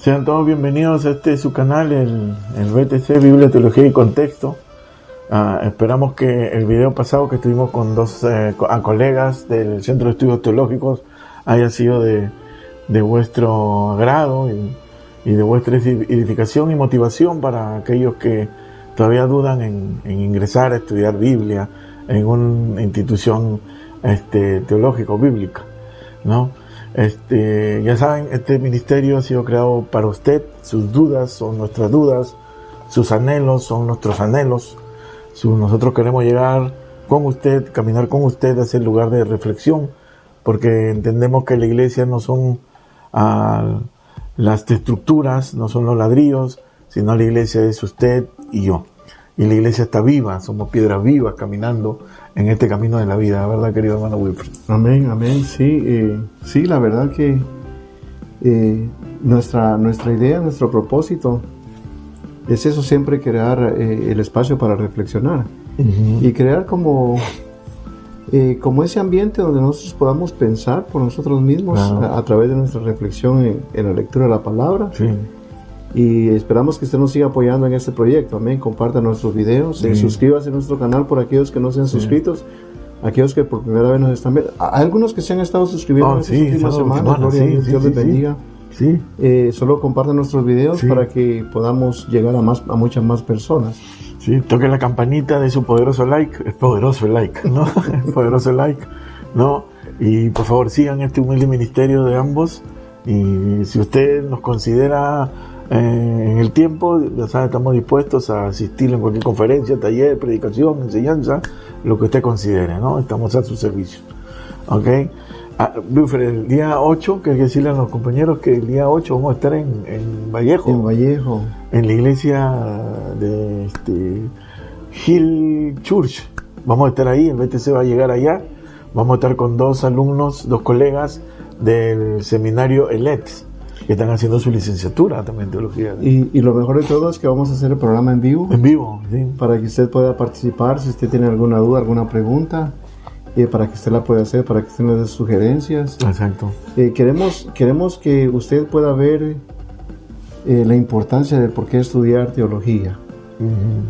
Sean todos bienvenidos a su canal, el BTC, Biblia, Teología y Contexto. Esperamos que el video pasado que estuvimos con dos colegas del Centro de Estudios Teológicos haya sido de vuestro agrado y de vuestra edificación y motivación para aquellos que todavía dudan en ingresar a estudiar Biblia en una institución teológica o bíblica, ¿no? Ya saben, este ministerio ha sido creado para usted. Sus dudas son nuestras dudas, sus anhelos son nuestros anhelos. Nosotros queremos llegar con usted, caminar con usted hacia el lugar de reflexión, porque entendemos que la iglesia no son las estructuras, no son los ladrillos, sino la iglesia es usted y yo. Y la iglesia está viva, somos piedras vivas caminando en este camino de la vida, ¿verdad, querido hermano Wilfred? Amén, amén, sí, la verdad que nuestra idea, nuestro propósito es eso, siempre crear el espacio para reflexionar y crear como ese ambiente donde nosotros podamos pensar por nosotros mismos, claro, a través de nuestra reflexión en la lectura de la palabra. Sí. Y esperamos que usted nos siga apoyando en este proyecto. Amén. Comparta nuestros videos, suscríbase a nuestro canal por aquellos que no sean suscritos, aquellos que por primera vez nos están viendo. Hay algunos que se han estado suscribiendo en estas últimas semanas. Gloria a Dios, Dios les bendiga. Sí. Solo compartan nuestros videos para que podamos llegar a muchas más personas. Sí, toque la campanita de su poderoso like. Es poderoso el like, ¿no? Es poderoso el like, ¿no? Y por favor sigan este humilde ministerio de ambos. Y si usted nos considera en el tiempo, ya sabe, estamos dispuestos a asistir en cualquier conferencia, taller, predicación, enseñanza, lo que usted considere, ¿no? Estamos a su servicio. ¿Ok? Wilfred, el día 8, que hay que decirle a los compañeros que el día 8 vamos a estar en Vallejo. En Vallejo. En la iglesia de Hill Church. Vamos a estar ahí, el BTC va a llegar allá. Vamos a estar con dos colegas del seminario ELET, que están haciendo su licenciatura también en teología. Y lo mejor de todo es que vamos a hacer el programa en vivo. En vivo, sí. Para que usted pueda participar, si usted tiene alguna duda, alguna pregunta, para que usted la pueda hacer, para que usted nos dé sugerencias. Exacto. Queremos que usted pueda ver la importancia de por qué estudiar teología.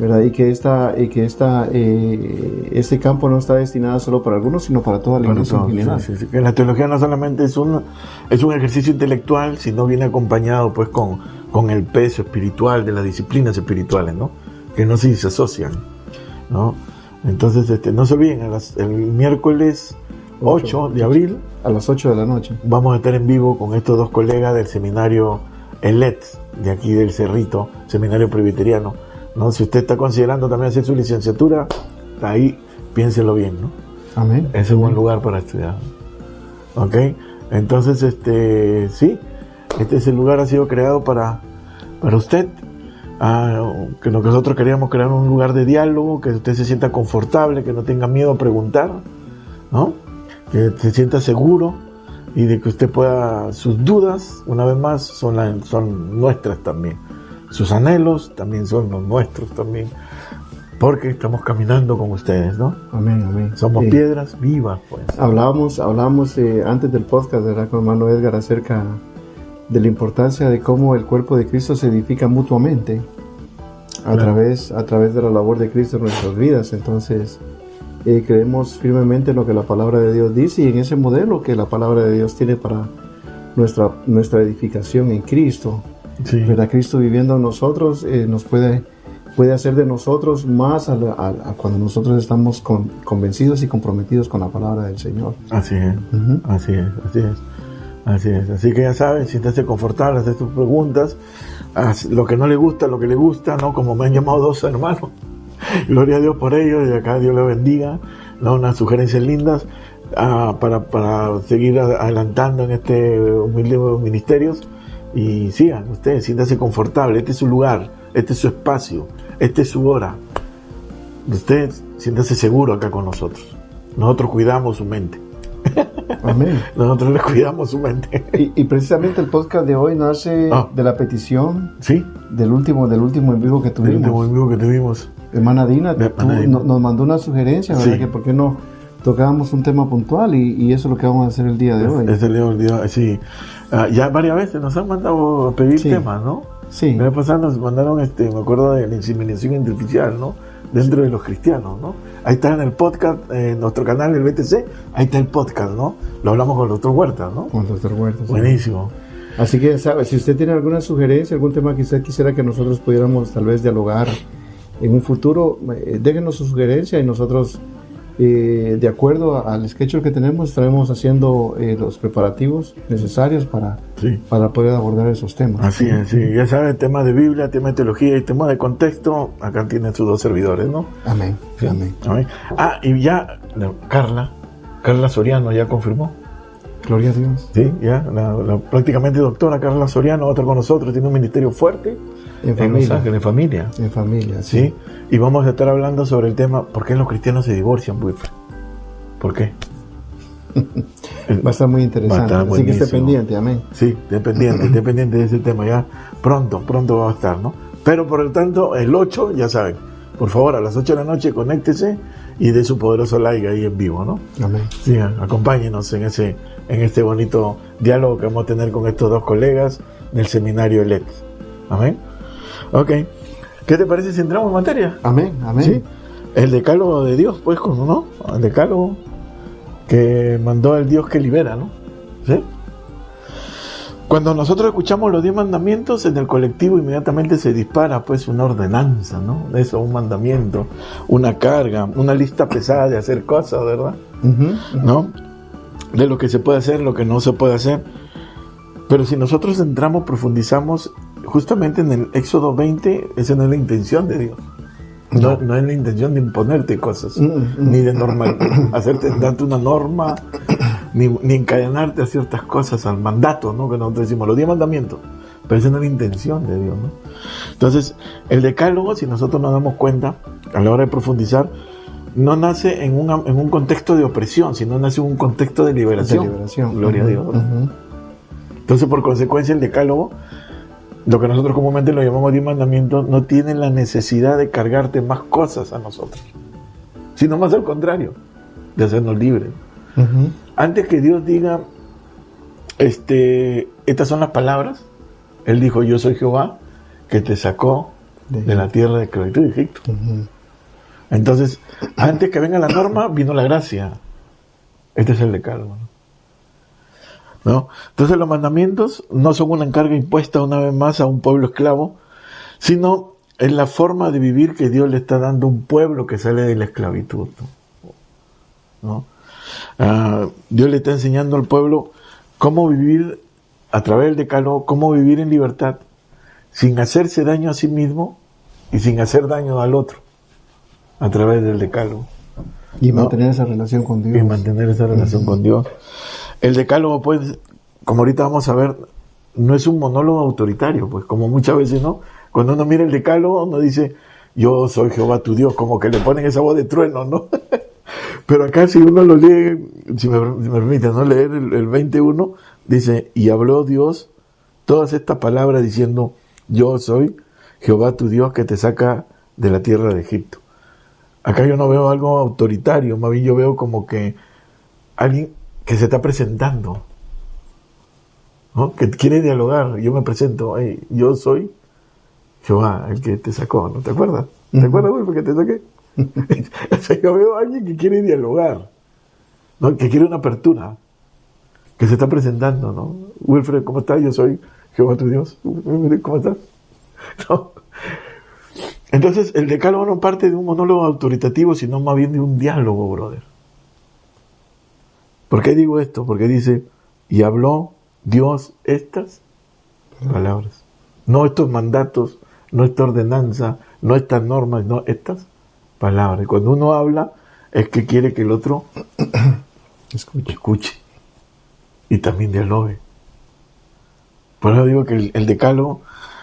¿Verdad? Y que este campo no está destinado solo para algunos, sino para toda la iglesia en general. Sí. Que la teología no solamente es un ejercicio intelectual, sino viene acompañado pues con el peso espiritual de las disciplinas espirituales, ¿no? Que no se asocian, ¿no? Entonces, no se olviden, el miércoles 8 de abril a las 8 de la noche vamos a estar en vivo con estos dos colegas del seminario ELET, de aquí del Cerrito, seminario presbiteriano, ¿no? Si usted está considerando también hacer su licenciatura, ahí piénselo bien, ¿no? Amén. Es un buen lugar para estudiar. ¿Ok? Entonces, sí, ese lugar ha sido creado para usted. Que lo que nosotros queríamos crear un lugar de diálogo, que usted se sienta confortable, que no tenga miedo a preguntar, ¿no? Que se sienta seguro y de que usted pueda, sus dudas, una vez más, son nuestras también. Sus anhelos también son los nuestros también, porque estamos caminando con ustedes, ¿no? Amén, amén. Somos piedras vivas, pues. Hablábamos antes del podcast, ¿verdad?, con hermano Edgar, acerca de la importancia de cómo el cuerpo de Cristo se edifica mutuamente a través de la labor de Cristo en nuestras vidas. Entonces, creemos firmemente en lo que la palabra de Dios dice y en ese modelo que la palabra de Dios tiene para nuestra edificación en Cristo. Sí. ¿Verdad? Cristo viviendo en nosotros nos puede hacer de nosotros más a cuando nosotros estamos convencidos y comprometidos con la palabra del Señor. Así es, así es. Así que ya saben, siéntase confortable, hacer sus preguntas, lo que no le gusta, lo que le gusta, ¿no? Como me han llamado dos hermanos. Gloria a Dios por ellos, y acá Dios les bendiga, ¿no? Unas sugerencias lindas para seguir adelantando en este humilde ministerios. Y sigan ustedes, siéntase confortable, este es su lugar, este es su espacio, este es su hora. Usted siéntase seguro acá con nosotros. Nosotros cuidamos su mente. Amén. Nosotros le cuidamos su mente. Y precisamente el podcast de hoy nace de la petición del último en vivo que tuvimos. Del último en vivo que tuvimos. Hermana Dina, nos mandó una sugerencia, ¿verdad? Que por qué no tocábamos un tema puntual y eso es lo que vamos a hacer el día de hoy. Es el día, sí. Ya varias veces nos han mandado a pedir temas, ¿no? Sí. La vez pasada nos mandaron, me acuerdo de la inseminación artificial, ¿no? Dentro de los cristianos, ¿no? Ahí está en el podcast, en nuestro canal, el BTC, ahí está el podcast, ¿no? Lo hablamos con el doctor Huerta, ¿no? Con el doctor Huerta. Buenísimo. Sí. Así que, ¿sabe? Si usted tiene alguna sugerencia, algún tema que usted quisiera que nosotros pudiéramos tal vez dialogar en un futuro, déjenos su sugerencia y nosotros, de acuerdo al schedule que tenemos, estaremos haciendo los preparativos necesarios para poder abordar esos temas. Así es, sí. Ya sabe, tema de Biblia, tema de teología y tema de contexto, acá tienen sus dos servidores, ¿no? Amén. Sí. Amén. Y ya, Carla Soriano ya confirmó. Gloria a Dios. Sí, ya, la prácticamente doctora Carla Soriano va a estar con nosotros, tiene un ministerio fuerte en Los Ángeles, en familia. En familia, sí. Y vamos a estar hablando sobre el tema, ¿por qué los cristianos se divorcian, Wilfred? ¿Por qué? Va a estar muy interesante, así que esté pendiente, amén. Sí, esté pendiente de ese tema, ya pronto va a estar, ¿no? Pero por lo tanto, el 8, ya saben, por favor, a las 8 de la noche, conéctese y dé su poderoso like ahí en vivo, ¿no? Amén. Sí, acompáñenos en este bonito diálogo que vamos a tener con estos dos colegas del seminario ELET. Amén. Ok. ¿Qué te parece si entramos en materia? Amén, amén. Sí. El decálogo de Dios, pues, ¿no? El decálogo que mandó el Dios que libera, ¿no? ¿Sí? Cuando nosotros escuchamos los 10 mandamientos, en el colectivo inmediatamente se dispara, pues, una ordenanza, ¿no? Eso, un mandamiento, una carga, una lista pesada de hacer cosas, ¿verdad? ¿No? De lo que se puede hacer, lo que no se puede hacer. Pero si nosotros entramos, profundizamos justamente en el Éxodo 20, esa no es la intención de Dios. No es la intención de imponerte cosas, ni de darte una norma, ni encadenarte a ciertas cosas, al mandato, ¿no? Que nosotros decimos, los 10 mandamientos. Pero esa no es la intención de Dios, ¿no? Entonces, el decálogo, si nosotros nos damos cuenta, a la hora de profundizar, no nace en un contexto de opresión, sino nace en un contexto de liberación. Gloria a Dios. Entonces, por consecuencia, el decálogo, lo que nosotros comúnmente lo llamamos 10 mandamientos, no tiene la necesidad de cargarte más cosas a nosotros, sino más al contrario, de hacernos libres. Antes que Dios diga, estas son las palabras, Él dijo, yo soy Jehová, que te sacó de la tierra de esclavitud de Egipto. Entonces, antes que venga la norma, vino la gracia. Este es el decálogo, ¿no? Entonces los mandamientos no son una encarga impuesta una vez más a un pueblo esclavo, sino es la forma de vivir que Dios le está dando a un pueblo que sale de la esclavitud, ¿no? Dios le está enseñando al pueblo cómo vivir a través del decálogo, cómo vivir en libertad, sin hacerse daño a sí mismo y sin hacer daño al otro, a través del decálogo. Y mantener esa relación con Dios. Y mantener esa relación con Dios. El decálogo, pues, como ahorita vamos a ver, no es un monólogo autoritario, pues, como muchas veces, ¿no? Cuando uno mira el decálogo, uno dice, yo soy Jehová tu Dios, como que le ponen esa voz de trueno, ¿no? Pero acá si uno lo lee, si me permite, ¿no? Leer el 21, dice, y habló Dios todas estas palabras diciendo, yo soy Jehová tu Dios que te saca de la tierra de Egipto. Acá yo no veo algo autoritario, más bien yo veo como que alguien que se está presentando, ¿no? Que quiere dialogar. Yo me presento, yo soy Jehová, el que te sacó, ¿no te acuerdas? ¿Te acuerdas, güey, porque te saqué? O sea, yo veo a alguien que quiere dialogar, ¿no? Que quiere una apertura, que se está presentando, ¿no? Wilfred, ¿cómo estás? Yo soy Jehová tu Dios. ¿Cómo estás? ¿No? Entonces, el decálogo no parte de un monólogo autoritativo, sino más bien de un diálogo, brother. ¿Por qué digo esto? Porque dice, y habló Dios estas palabras. No estos mandatos, no esta ordenanza, no estas normas, no estas palabras. Y cuando uno habla, es que quiere que el otro escuche y también dialogue. Por eso digo que el decálogo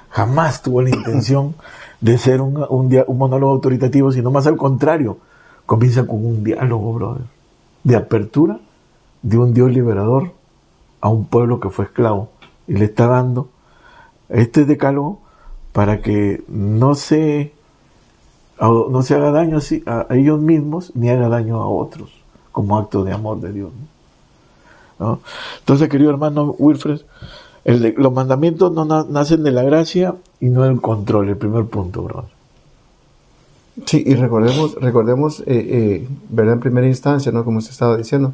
jamás tuvo la intención de ser un monólogo autoritativo, sino más al contrario, comienza con un diálogo, brother, de apertura de un Dios liberador a un pueblo que fue esclavo, y le está dando este decálogo para que no se haga daño a ellos mismos ni haga daño a otros, como acto de amor de Dios, ¿no? Entonces, querido hermano Wilfred, los mandamientos no nacen de la gracia y no del control, el primer punto, brother. Sí, y recordemos, ¿verdad? En primera instancia, ¿no? Como usted estaba diciendo,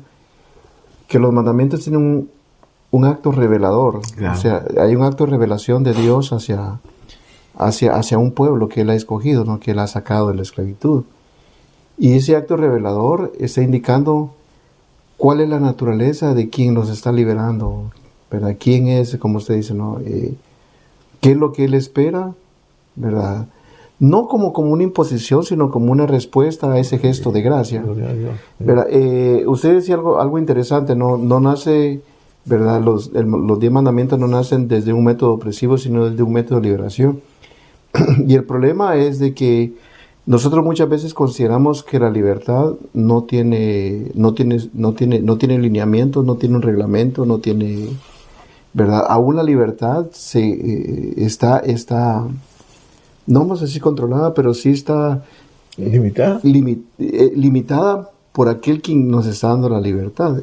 que los mandamientos tienen un acto revelador. Claro. O sea, hay un acto de revelación de Dios hacia un pueblo que Él ha escogido, ¿no? Que Él ha sacado de la esclavitud. Y ese acto revelador está indicando cuál es la naturaleza de quien nos está liberando, ¿verdad? ¿Quién es, como usted dice, ¿no? ¿Qué es lo que Él espera, ¿verdad? No como una imposición, sino como una respuesta a ese gesto de gracia. ¿Verdad? Usted decía algo interesante, no nace, ¿verdad? Los 10 mandamientos no nacen desde un método opresivo, sino desde un método de liberación. Y el problema es de que nosotros muchas veces consideramos que la libertad no tiene lineamientos, no tiene un reglamento, no tiene, ¿verdad? Aún la libertad está no vamos a decir controlada, pero sí está limitada por aquel quien nos está dando la libertad.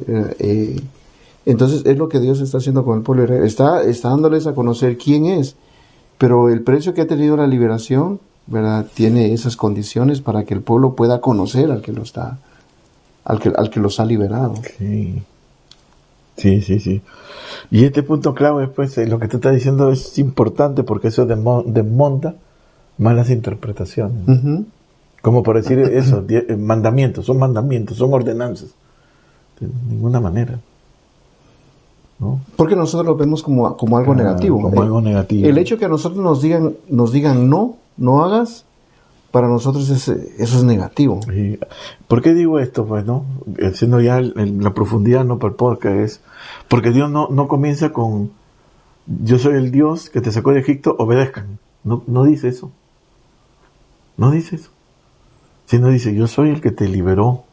Entonces es lo que Dios está haciendo con el pueblo de Israel. Está dándoles a conocer quién es, pero el precio que ha tenido la liberación, ¿verdad? Tiene esas condiciones para que el pueblo pueda conocer al que los ha liberado. Sí. Y este punto clave, pues, lo que tú estás diciendo es importante porque eso desmonta malas interpretaciones. Uh-huh. Como por decir eso, mandamientos, son ordenanzas. De ninguna manera, ¿no? Porque nosotros lo vemos como algo negativo. Como algo negativo. El hecho que a nosotros nos digan no hagas, para nosotros eso es negativo. Sí. ¿Por qué digo esto? Pues, ¿no? Siendo ya la profundidad, no para el podcast, es porque Dios no comienza con yo soy el Dios que te sacó de Egipto, obedezcan. No dice eso. No dice eso. Sino dice, yo soy el que te liberó.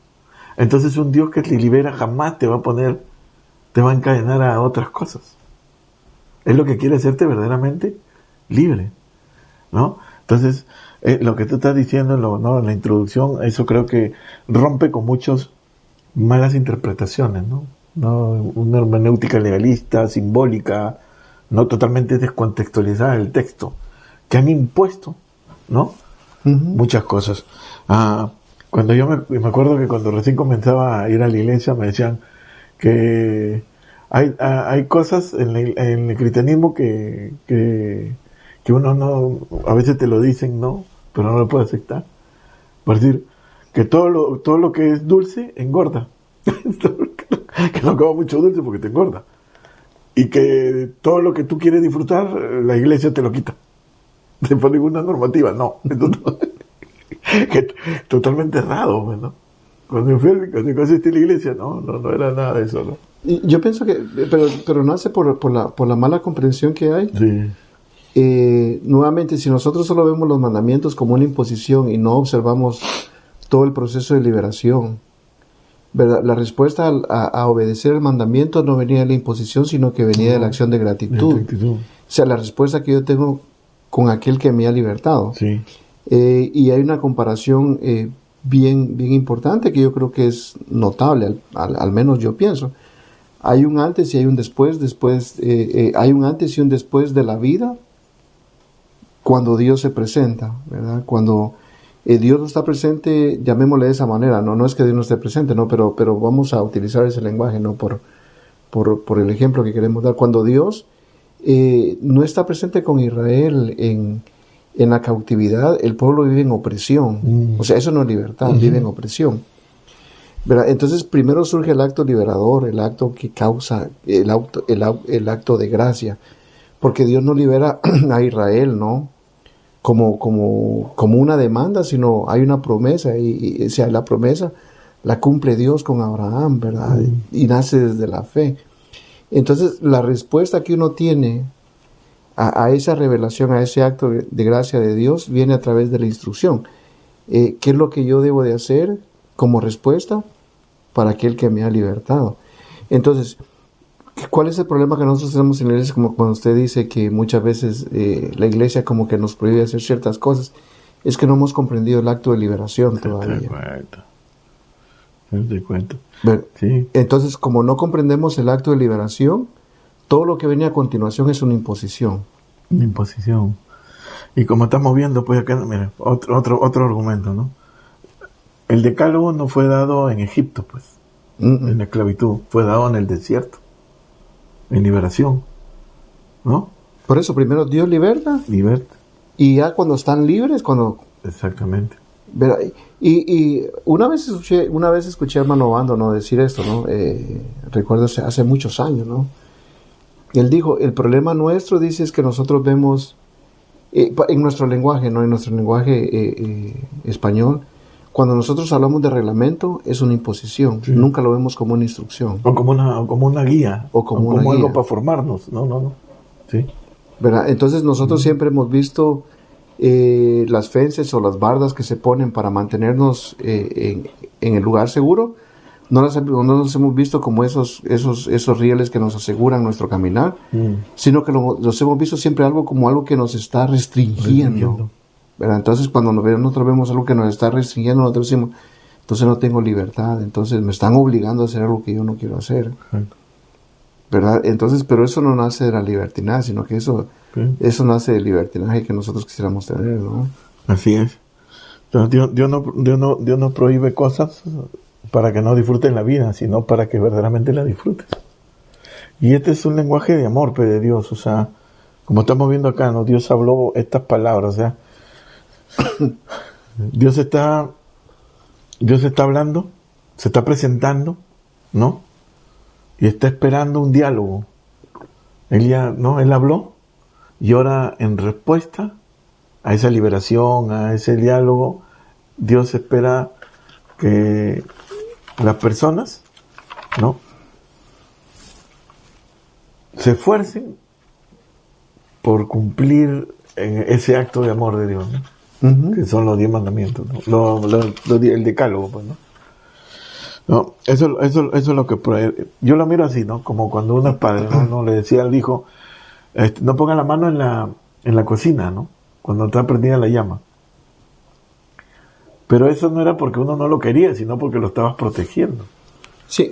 Entonces un Dios que te libera jamás te va a encadenar a otras cosas. Es lo que quiere hacerte verdaderamente libre, ¿no? Entonces, lo que tú estás diciendo, ¿no? En la introducción, eso creo que rompe con muchas malas interpretaciones, ¿no? Una hermenéutica legalista, simbólica, no totalmente descontextualizada del texto, que han impuesto, ¿no? Uh-huh. Muchas cosas. Cuando yo me acuerdo que cuando recién comenzaba a ir a la iglesia me decían que hay cosas en el cristianismo que uno no, a veces te lo dicen, ¿no? Pero no lo puede aceptar. Por decir, que todo lo que es dulce engorda. Que no coma mucho dulce porque te engorda. Y que todo lo que tú quieres disfrutar, la iglesia te lo quita. Se pone una normativa, no. Que totalmente errado, ¿no? Cuando asistí a la iglesia, no era nada de eso, ¿no? Y yo pienso que, pero nace por la mala comprensión que hay. Sí. Nuevamente, si nosotros solo vemos los mandamientos como una imposición y no observamos todo el proceso de liberación, ¿verdad? La respuesta a obedecer el mandamiento no venía de la imposición, sino que venía de la acción de gratitud. O sea, la respuesta que yo tengo con aquel que me ha libertado. Sí. Y hay una comparación bien importante que yo creo que es notable, al menos yo pienso. Hay un antes y hay un después. Hay un antes y un después de la vida cuando Dios se presenta, ¿verdad? Cuando Dios no está presente, llamémosle de esa manera, no es que Dios no esté presente, no, pero vamos a utilizar ese lenguaje, no por el ejemplo que queremos dar. Cuando Dios no está presente con Israel en la cautividad, el pueblo vive en opresión. O sea, eso no es libertad, vive en opresión, ¿verdad? Entonces primero surge el acto liberador, el acto que causa, el acto de gracia, porque Dios no libera a Israel, ¿no? Como una demanda, sino hay una promesa, y o sea, la promesa la cumple Dios con Abraham, ¿verdad? Y nace desde la fe. Entonces la respuesta que uno tiene a esa revelación, a ese acto de gracia de Dios, viene a través de la instrucción. ¿Qué es lo que yo debo de hacer como respuesta para aquel que me ha libertado? Entonces, ¿cuál es el problema que nosotros tenemos en la iglesia? Como cuando usted dice que muchas veces la iglesia como que nos prohíbe hacer ciertas cosas, es que no hemos comprendido el acto de liberación todavía. Te cuento. Sí. Entonces, como no comprendemos el acto de liberación, todo lo que viene a continuación es una imposición. Una imposición. Y como estamos viendo, pues acá, mira, otro argumento, ¿no? El decálogo no fue dado en Egipto, pues, en la esclavitud, fue dado en el desierto, en liberación, ¿no? Por eso, primero Dios liberta. Y ya cuando están libres, cuando... Exactamente. Y una vez escuché a hermano Bando, ¿no?, decir esto, ¿no? Recuerdo hace muchos años, ¿no? Él dijo, el problema nuestro, dice, es que nosotros vemos, en nuestro lenguaje, ¿no?, en nuestro lenguaje español, cuando nosotros hablamos de reglamento, es una imposición. Sí. Nunca lo vemos como una instrucción. O como una guía. O como algo para formarnos. No. Sí. ¿Verdad? Entonces nosotros siempre hemos visto las fences o las bardas que se ponen para mantenernos en el lugar seguro. No las hemos visto como esos rieles que nos aseguran nuestro caminar, sino que los hemos visto siempre como algo que nos está restringiendo. ¿Verdad? Entonces cuando nosotros vemos algo que nos está restringiendo, nosotros decimos, entonces no tengo libertad, entonces me están obligando a hacer algo que yo no quiero hacer. ¿Verdad? Entonces, pero eso no nace de la libertinaje, sino que eso nace del libertinaje que nosotros quisiéramos tener, ¿no? Así es. Entonces, Dios no prohíbe cosas para que no disfrutes la vida, sino para que verdaderamente la disfrutes. Y este es un lenguaje de amor, de Dios, o sea, como estamos viendo acá, ¿no? Dios habló estas palabras, o sea, Dios está hablando, se está presentando, ¿no? Y está esperando un diálogo. Él habló, y ahora en respuesta a esa liberación, a ese diálogo, Dios espera que las personas, ¿no?, se esfuercen por cumplir ese acto de amor de Dios, ¿no? Que son los 10 mandamientos, ¿no? El decálogo, pues, ¿no? No, eso es lo que yo lo miro así, ¿no? Como cuando uno es padre, ¿no? Le decía al hijo, no ponga la mano en la cocina, ¿no?, cuando está prendida la llama. Pero eso no era porque uno no lo quería, sino porque lo estabas protegiendo. Sí,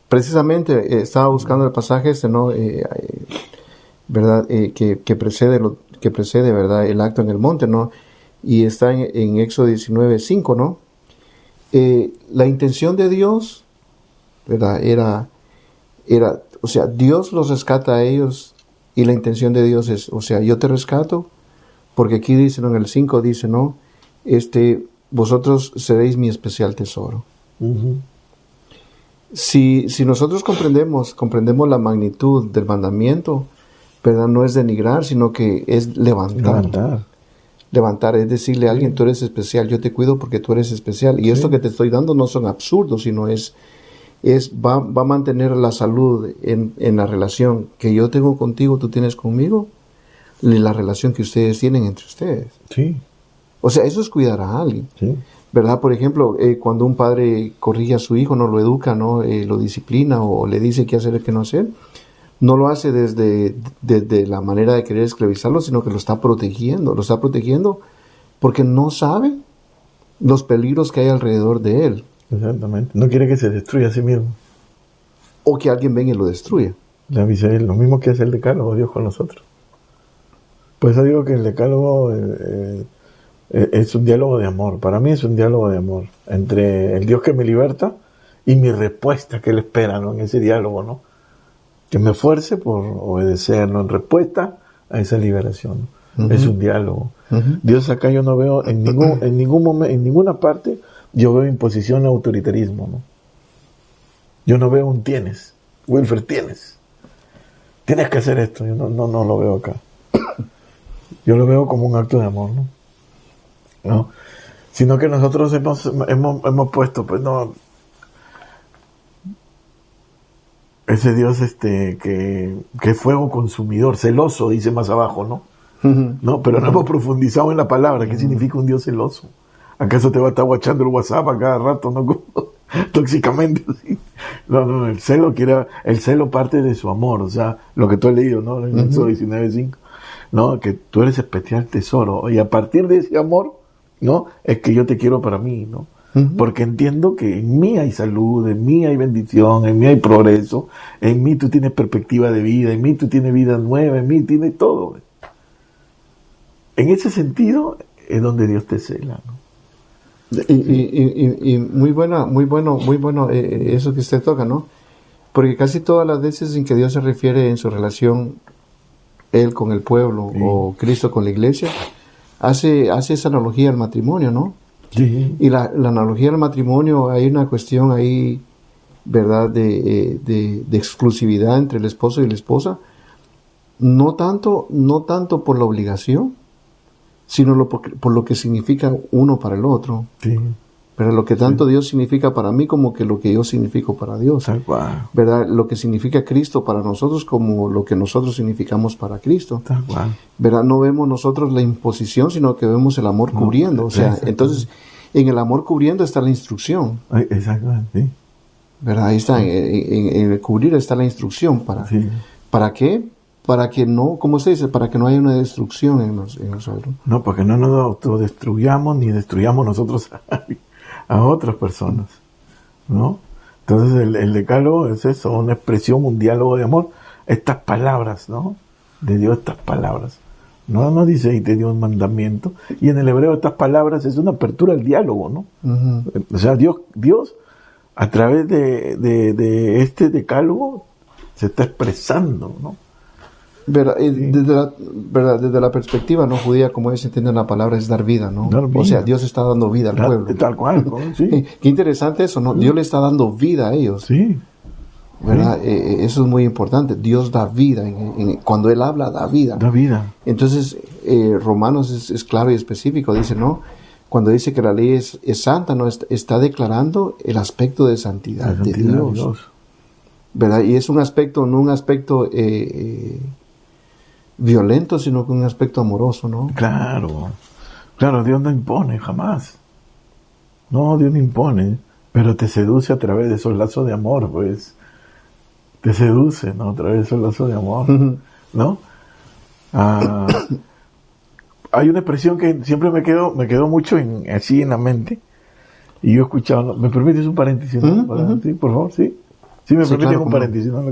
precisamente estaba buscando el pasaje ese, ¿no? ¿Verdad? Que precede, ¿verdad?, el acto en el monte, ¿no? Y está en Éxodo 19:5, ¿no? La intención de Dios, ¿verdad?, era, o sea, Dios los rescata a ellos, y la intención de Dios es, o sea, yo te rescato, porque aquí dice, ¿no?, en el 5 dice, ¿no?, vosotros seréis mi especial tesoro. Si nosotros comprendemos la magnitud del mandamiento, ¿verdad?, no es denigrar, sino que es levantar. Levantar, es decirle a alguien, tú eres especial, yo te cuido porque tú eres especial. Y esto que te estoy dando no son absurdos, sino va a mantener la salud en la relación que yo tengo contigo, tú tienes conmigo, y la relación que ustedes tienen entre ustedes. Sí. O sea, eso es cuidar a alguien. Sí. ¿Verdad? Por ejemplo, cuando un padre corrige a su hijo, no lo educa, ¿no? Lo disciplina o le dice qué hacer y qué no hacer, no lo hace desde la manera de querer esclavizarlo, sino que lo está protegiendo porque no sabe los peligros que hay alrededor de él. Exactamente. No quiere que se destruya a sí mismo. O que alguien venga y lo destruya. Lo mismo que hace el decálogo Dios con nosotros. Por eso digo que el decálogo es un diálogo de amor. Para mí es un diálogo de amor entre el Dios que me liberta y mi respuesta que Él espera, ¿no?, en ese diálogo, ¿no? Que me esfuerce por obedecerlo en respuesta a esa liberación. Es un diálogo. Dios acá yo no veo en ningún momento, en ninguna parte, yo veo imposición de autoritarismo, ¿no? Yo no veo un tienes, Wilfer, tienes que hacer esto. Yo no lo veo acá. Yo lo veo como un acto de amor, ¿no? Sino que nosotros hemos puesto, pues, no, ese Dios que es fuego consumidor, celoso, dice más abajo, ¿no? No, pero no hemos profundizado en la palabra. ¿Qué significa un Dios celoso? ¿Acaso te va a estar guachando el WhatsApp a cada rato, no? Tóxicamente, ¿sí? No, el celo parte de su amor, o sea, lo que tú has leído, ¿no? En Éxodo 19:5, ¿no? Que tú eres especial tesoro, y a partir de ese amor, ¿no?, es que yo te quiero para mí, ¿no? Porque entiendo que en mí hay salud, en mí hay bendición, en mí hay progreso, en mí tú tienes perspectiva de vida, en mí tú tienes vida nueva, en mí tienes todo. En ese sentido es donde Dios te cela, ¿no? Y muy bueno eso que usted toca, ¿no? Porque casi todas las veces en que Dios se refiere en su relación Él con el pueblo, sí, o Cristo con la iglesia, hace esa analogía al matrimonio, ¿no? Sí. Y la analogía al matrimonio, hay una cuestión ahí, ¿verdad?, de exclusividad entre el esposo y la esposa, no tanto por la obligación, sino por lo que significa uno para el otro. Sí. Pero lo que tanto, sí, Dios significa para mí como que lo que yo significo para Dios. Tal cual. ¿Verdad? Lo que significa Cristo para nosotros como lo que nosotros significamos para Cristo. Tal cual. ¿Verdad? No vemos nosotros la imposición, sino que vemos el amor cubriendo. O sea, entonces, en el amor cubriendo está la instrucción. Exactamente, sí. ¿Verdad? Ahí está, en el cubrir está la instrucción. Sí. ¿Para qué? Para que no, ¿cómo se dice? Para que no haya una destrucción en nosotros. No, para que no nos autodestruyamos ni destruyamos nosotros a otras personas, ¿no? Entonces el decálogo es eso, una expresión, un diálogo de amor. Estas palabras, ¿no? De Dios, estas palabras. No dice y te dio un mandamiento. Y en el hebreo estas palabras es una apertura al diálogo, ¿no? Uh-huh. O sea, Dios a través de este decálogo se está expresando, ¿no? ¿Verdad? Desde la perspectiva no judía, como ellos entienden la palabra, es dar vida, ¿no? O sea, Dios está dando vida al pueblo. Tal cual, sí. Qué interesante eso, ¿no? Sí. Dios le está dando vida a ellos. Sí. ¿Verdad? Sí. Eso es muy importante. Dios da vida. Cuando Él habla, da vida. Da vida. Entonces, Romanos es claro y específico. Dice, ¿no? Cuando dice que la ley es santa, ¿no? Está declarando el aspecto de santidad de Dios. ¿Verdad? Y es un aspecto, no un aspecto violento, sino con un aspecto amoroso, ¿no? Claro, Dios no impone jamás. No, Dios no impone, pero te seduce a través de esos lazos de amor, pues. Te seduce, ¿no? A través de esos lazos de amor, ¿no? Hay una expresión que siempre me quedó mucho así en la mente, y yo he escuchado, ¿no? ¿Me permites un paréntesis? ¿No? Sí, por favor, sí. Sí, me permites un paréntesis, ¿no?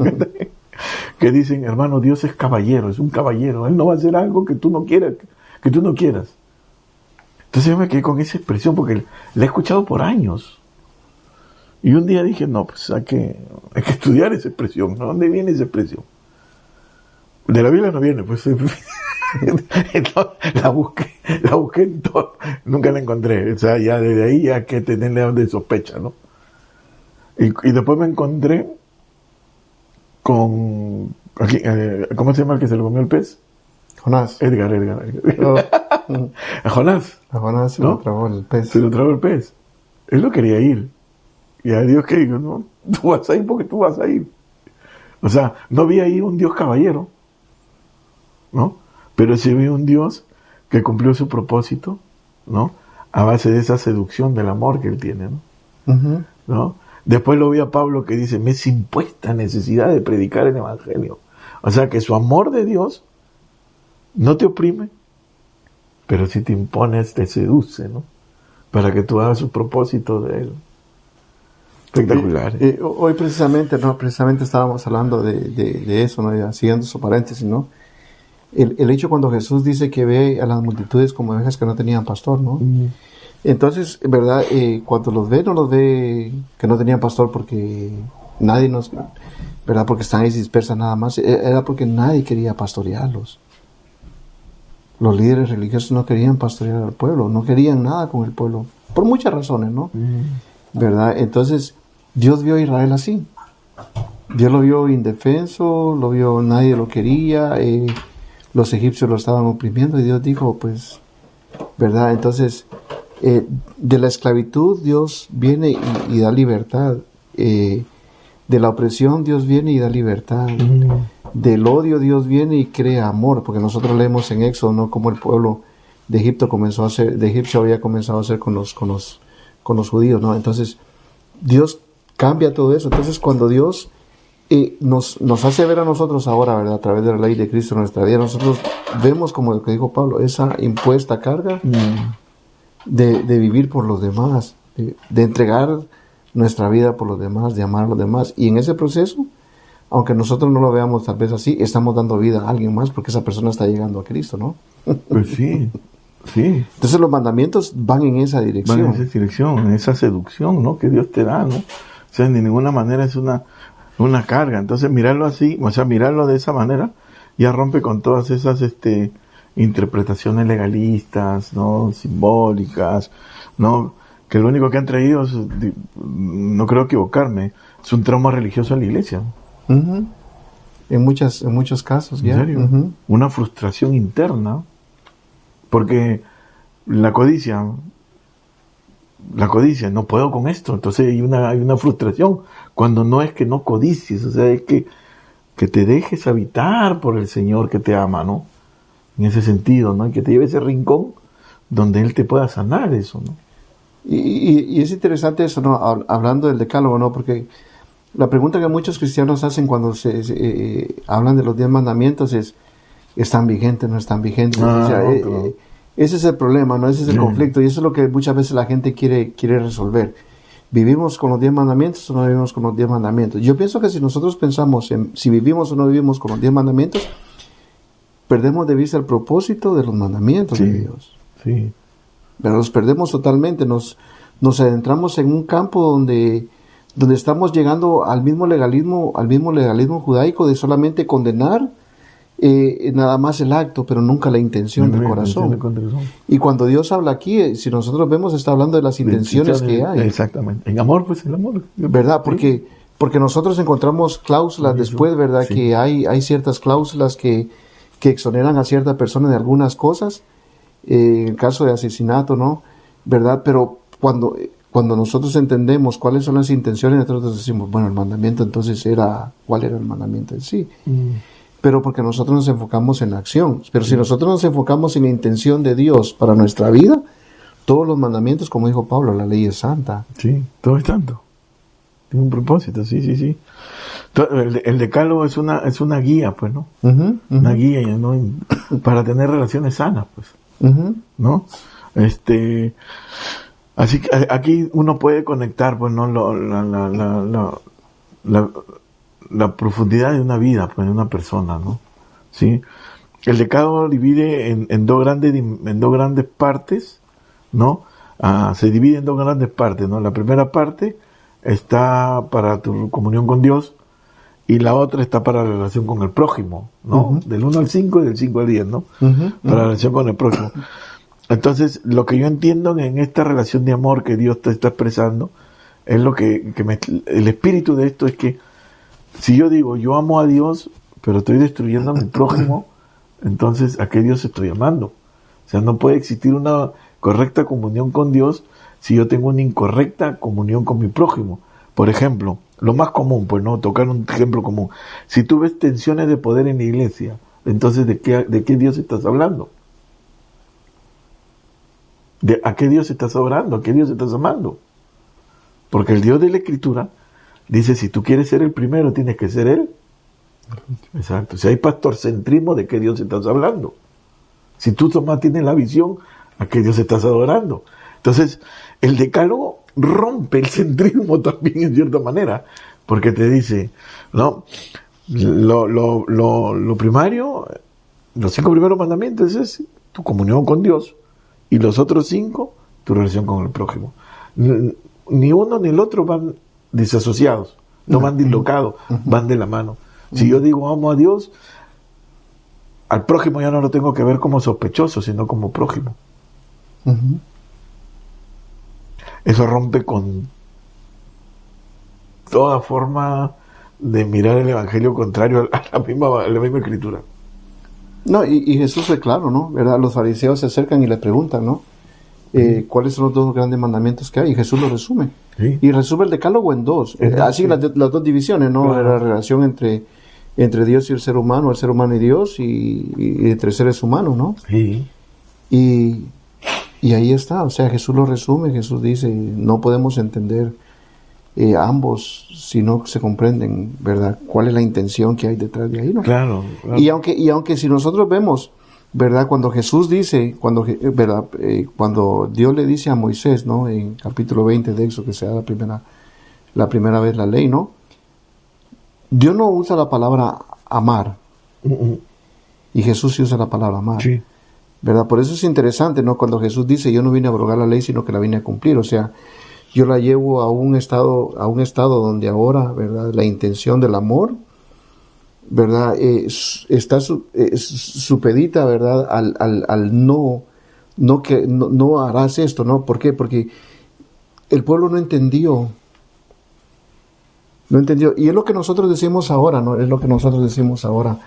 Que dicen, hermano, Dios es caballero, es un caballero. Él no va a hacer algo que tú no quieras. Entonces yo me quedé con esa expresión porque la he escuchado por años. Y un día dije, no, pues hay que estudiar esa expresión. ¿No? ¿Dónde viene esa expresión? De la Biblia no viene, pues. la busqué en todo. Nunca la encontré. O sea, ya desde ahí hay que tenerle de sospecha, ¿no? Y después me encontré con ¿cómo se llama el que se lo comió el pez? Jonás. Edgar. Oh. A Jonás se lo tragó el pez. Se lo tragó el pez. Él no quería ir. Y a Dios que dijo, no, tú vas a ir porque tú vas a ir. O sea, no vi ahí un Dios caballero, ¿no? Pero sí vi un Dios que cumplió su propósito, ¿no? A base de esa seducción del amor que él tiene, ¿no? Uh-huh. ¿No? Después lo vi a Pablo que dice, me es impuesta necesidad de predicar el evangelio. O sea que su amor de Dios no te oprime, pero si te impones, te seduce, ¿no? Para que tú hagas su propósito de él. Espectacular. Hoy precisamente estábamos hablando de eso, ¿no? Siguiendo su paréntesis, ¿no? El hecho cuando Jesús dice que ve a las multitudes como ovejas que no tenían pastor, ¿no? Uh-huh. Entonces, ¿verdad? Cuando los ve, no los ve que no tenían pastor porque nadie ¿verdad? Porque están ahí dispersas nada más. Era porque nadie quería pastorearlos. Los líderes religiosos no querían pastorear al pueblo, no querían nada con el pueblo, por muchas razones, ¿no? ¿Verdad? Entonces, Dios vio a Israel así. Dios lo vio indefenso, nadie lo quería, los egipcios lo estaban oprimiendo y Dios dijo, pues, ¿verdad? Entonces, de la esclavitud Dios viene y da libertad. De la opresión Dios viene y da libertad. Del odio Dios viene y crea amor, porque nosotros leemos en Éxodo, ¿no? Como el pueblo de Egipto había comenzado a hacer con los judíos, ¿no? Entonces Dios cambia todo eso. Entonces cuando Dios nos hace ver a nosotros ahora, ¿verdad? A través de la ley de Cristo en nuestra vida, nosotros vemos, como lo que dijo Pablo, esa impuesta carga de vivir por los demás, de entregar nuestra vida por los demás, de amar a los demás. Y en ese proceso, aunque nosotros no lo veamos tal vez así, estamos dando vida a alguien más porque esa persona está llegando a Cristo, ¿no? Pues sí, sí. Entonces los mandamientos van en esa dirección. Van en esa dirección, en esa seducción, ¿no? Que Dios te da, ¿no? O sea, de ninguna manera es una carga. Entonces mirarlo así, o sea, mirarlo de esa manera, ya rompe con todas esas interpretaciones legalistas, ¿no? Simbólicas, ¿no? Que lo único que han traído es, no creo equivocarme, es un trauma religioso en la iglesia. Uh-huh. En muchos casos, ¿En ya. serio? Uh-huh. Una frustración interna, porque la codicia, no puedo con esto, entonces hay una frustración, cuando no es que no codicies, o sea, es que te dejes habitar por el Señor que te ama, ¿no? En ese sentido, ¿no? Y que te lleve a ese rincón donde Él te pueda sanar eso, ¿no? Y es interesante eso, ¿no? Hablando del decálogo, ¿no? Porque la pregunta que muchos cristianos hacen cuando se hablan de los 10 mandamientos es, ¿están vigentes, no están vigentes? O sea, claro. Ese es el problema, ¿no? Ese es el conflicto, y eso es lo que muchas veces la gente quiere resolver. ¿Vivimos con los 10 mandamientos o no vivimos con los 10 mandamientos? Yo pienso que si nosotros pensamos en si vivimos o no vivimos con los 10 mandamientos, perdemos de vista el propósito de los mandamientos de Dios. Sí. Pero los perdemos totalmente, nos adentramos en un campo donde estamos llegando al mismo legalismo judaico de solamente condenar nada más el acto, pero nunca la intención del corazón. Y cuando Dios habla aquí, si nosotros vemos, está hablando de las intenciones que hay. Exactamente. En amor, pues el amor. ¿Verdad? Porque nosotros encontramos cláusulas después, ¿verdad? Sí. Que hay ciertas cláusulas que exoneran a cierta persona de algunas cosas, en el caso de asesinato, ¿no? ¿Verdad? Pero cuando nosotros entendemos cuáles son las intenciones, nosotros decimos, bueno, el mandamiento entonces ¿cuál era el mandamiento en sí? Pero porque nosotros nos enfocamos en la acción. Pero si nosotros nos enfocamos en la intención de Dios para nuestra vida, todos los mandamientos, como dijo Pablo, la ley es santa. Sí, todo es santo. Tiene un propósito, sí. El decálogo es una guía, pues, ¿no? Una guía, ¿no? Para tener relaciones sanas, pues. ¿No? Así que aquí uno puede conectar, pues, ¿no? La profundidad de una vida, pues, de una persona, ¿no? ¿Sí? El decálogo divide en dos grandes partes, ¿no? Se divide en dos grandes partes, ¿no? La primera parte está para tu comunión con Dios y la otra está para la relación con el prójimo, ¿no? Del 1 al 5 y del 5 al 10, ¿no? Para la relación con el prójimo. Entonces, lo que yo entiendo en esta relación de amor que Dios te está expresando, es lo el espíritu de esto es que si yo digo, yo amo a Dios, pero estoy destruyendo a mi prójimo, entonces, ¿a qué Dios estoy amando? O sea, no puede existir una correcta comunión con Dios si yo tengo una incorrecta comunión con mi prójimo. Por ejemplo, lo más común, pues, ¿no? Tocar un ejemplo común. Si tú ves tensiones de poder en la iglesia, entonces, ¿de qué Dios estás hablando? ¿A qué Dios estás orando? ¿A qué Dios estás amando? Porque el Dios de la Escritura dice, si tú quieres ser el primero, tienes que ser Él. Exacto. Si hay pastorcentrismo, ¿de qué Dios estás hablando? Si tú nomás tienes la visión, ¿a qué Dios estás adorando? Entonces, el decálogo rompe el centrismo también en cierta manera, porque te dice, ¿no? Lo primario, los 5 primeros mandamientos es tu comunión con Dios, y los otros 5, tu relación con el prójimo. Ni uno ni el otro van desasociados, no van dislocados, van de la mano. Si yo digo amo a Dios, al prójimo ya no lo tengo que ver como sospechoso, sino como prójimo. Eso rompe con toda forma de mirar el evangelio contrario a la misma escritura. No, y Jesús fue claro, ¿no? ¿Verdad? Los fariseos se acercan y le preguntan, ¿no? ¿Cuáles son los 2 grandes mandamientos que hay? Y Jesús lo resume. Sí. Y resume el decálogo en 2. Así las 2 divisiones, ¿no? Claro. La relación entre Dios y el ser humano y Dios, y entre seres humanos, ¿no? Sí. Y ahí está, o sea, Jesús lo resume. Jesús dice, no podemos entender ambos si no se comprenden, ¿verdad? ¿Cuál es la intención que hay detrás de ahí, no? Claro. Y aunque si nosotros vemos ¿verdad? Cuando Jesús dice, ¿verdad? Cuando Dios le dice a Moisés, ¿no? En capítulo 20 de Éxodo, que se da la primera vez la ley, ¿no? Dios no usa la palabra amar. Y Jesús sí usa la palabra amar. Sí. ¿Verdad? Por eso es interesante, ¿no? Cuando Jesús dice, yo no vine a abrogar la ley, sino que la vine a cumplir. O sea, yo la llevo a un estado donde ahora, ¿verdad? La intención del amor, ¿verdad? Está supedita, ¿verdad? Al no harás esto, ¿no? ¿Por qué? Porque el pueblo no entendió. Y es lo que nosotros decimos ahora, ¿no? Es lo que nosotros decimos ahora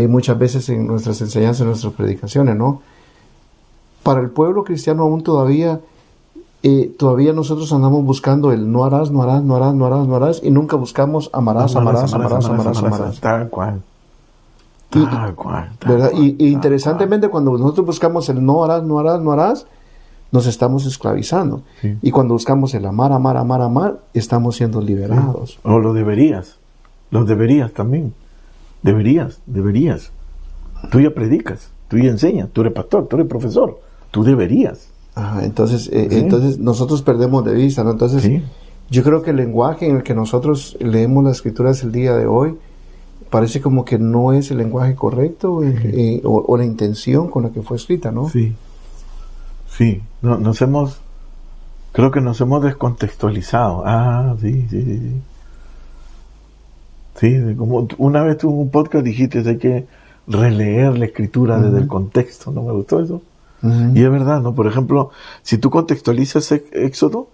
muchas veces en nuestras enseñanzas, en nuestras predicaciones, ¿no? Para el pueblo cristiano aún todavía nosotros andamos buscando el no harás, no harás, no harás, no harás, no harás, y nunca buscamos amarás. Tal cual. ¿Verdad? Y interesantemente, cuando nosotros buscamos el no harás, no harás, no harás, nos estamos esclavizando. Sí. Y cuando buscamos el amar, estamos siendo liberados. Sí. O lo deberías también. Deberías. Tú ya predicas, tú ya enseñas, tú eres pastor, tú eres profesor, tú deberías. Ajá, entonces nosotros perdemos de vista, ¿no? Entonces, sí. Yo creo que el lenguaje en el que nosotros leemos las Escrituras el día de hoy parece como que no es el lenguaje correcto o la intención con la que fue escrita, ¿no? Sí. Creo que nos hemos descontextualizado. Sí, como una vez tú en un podcast dijiste hay que releer la escritura desde el contexto, ¿no? Me gustó eso. Y es verdad, ¿no? Por ejemplo, si tú contextualizas Éxodo,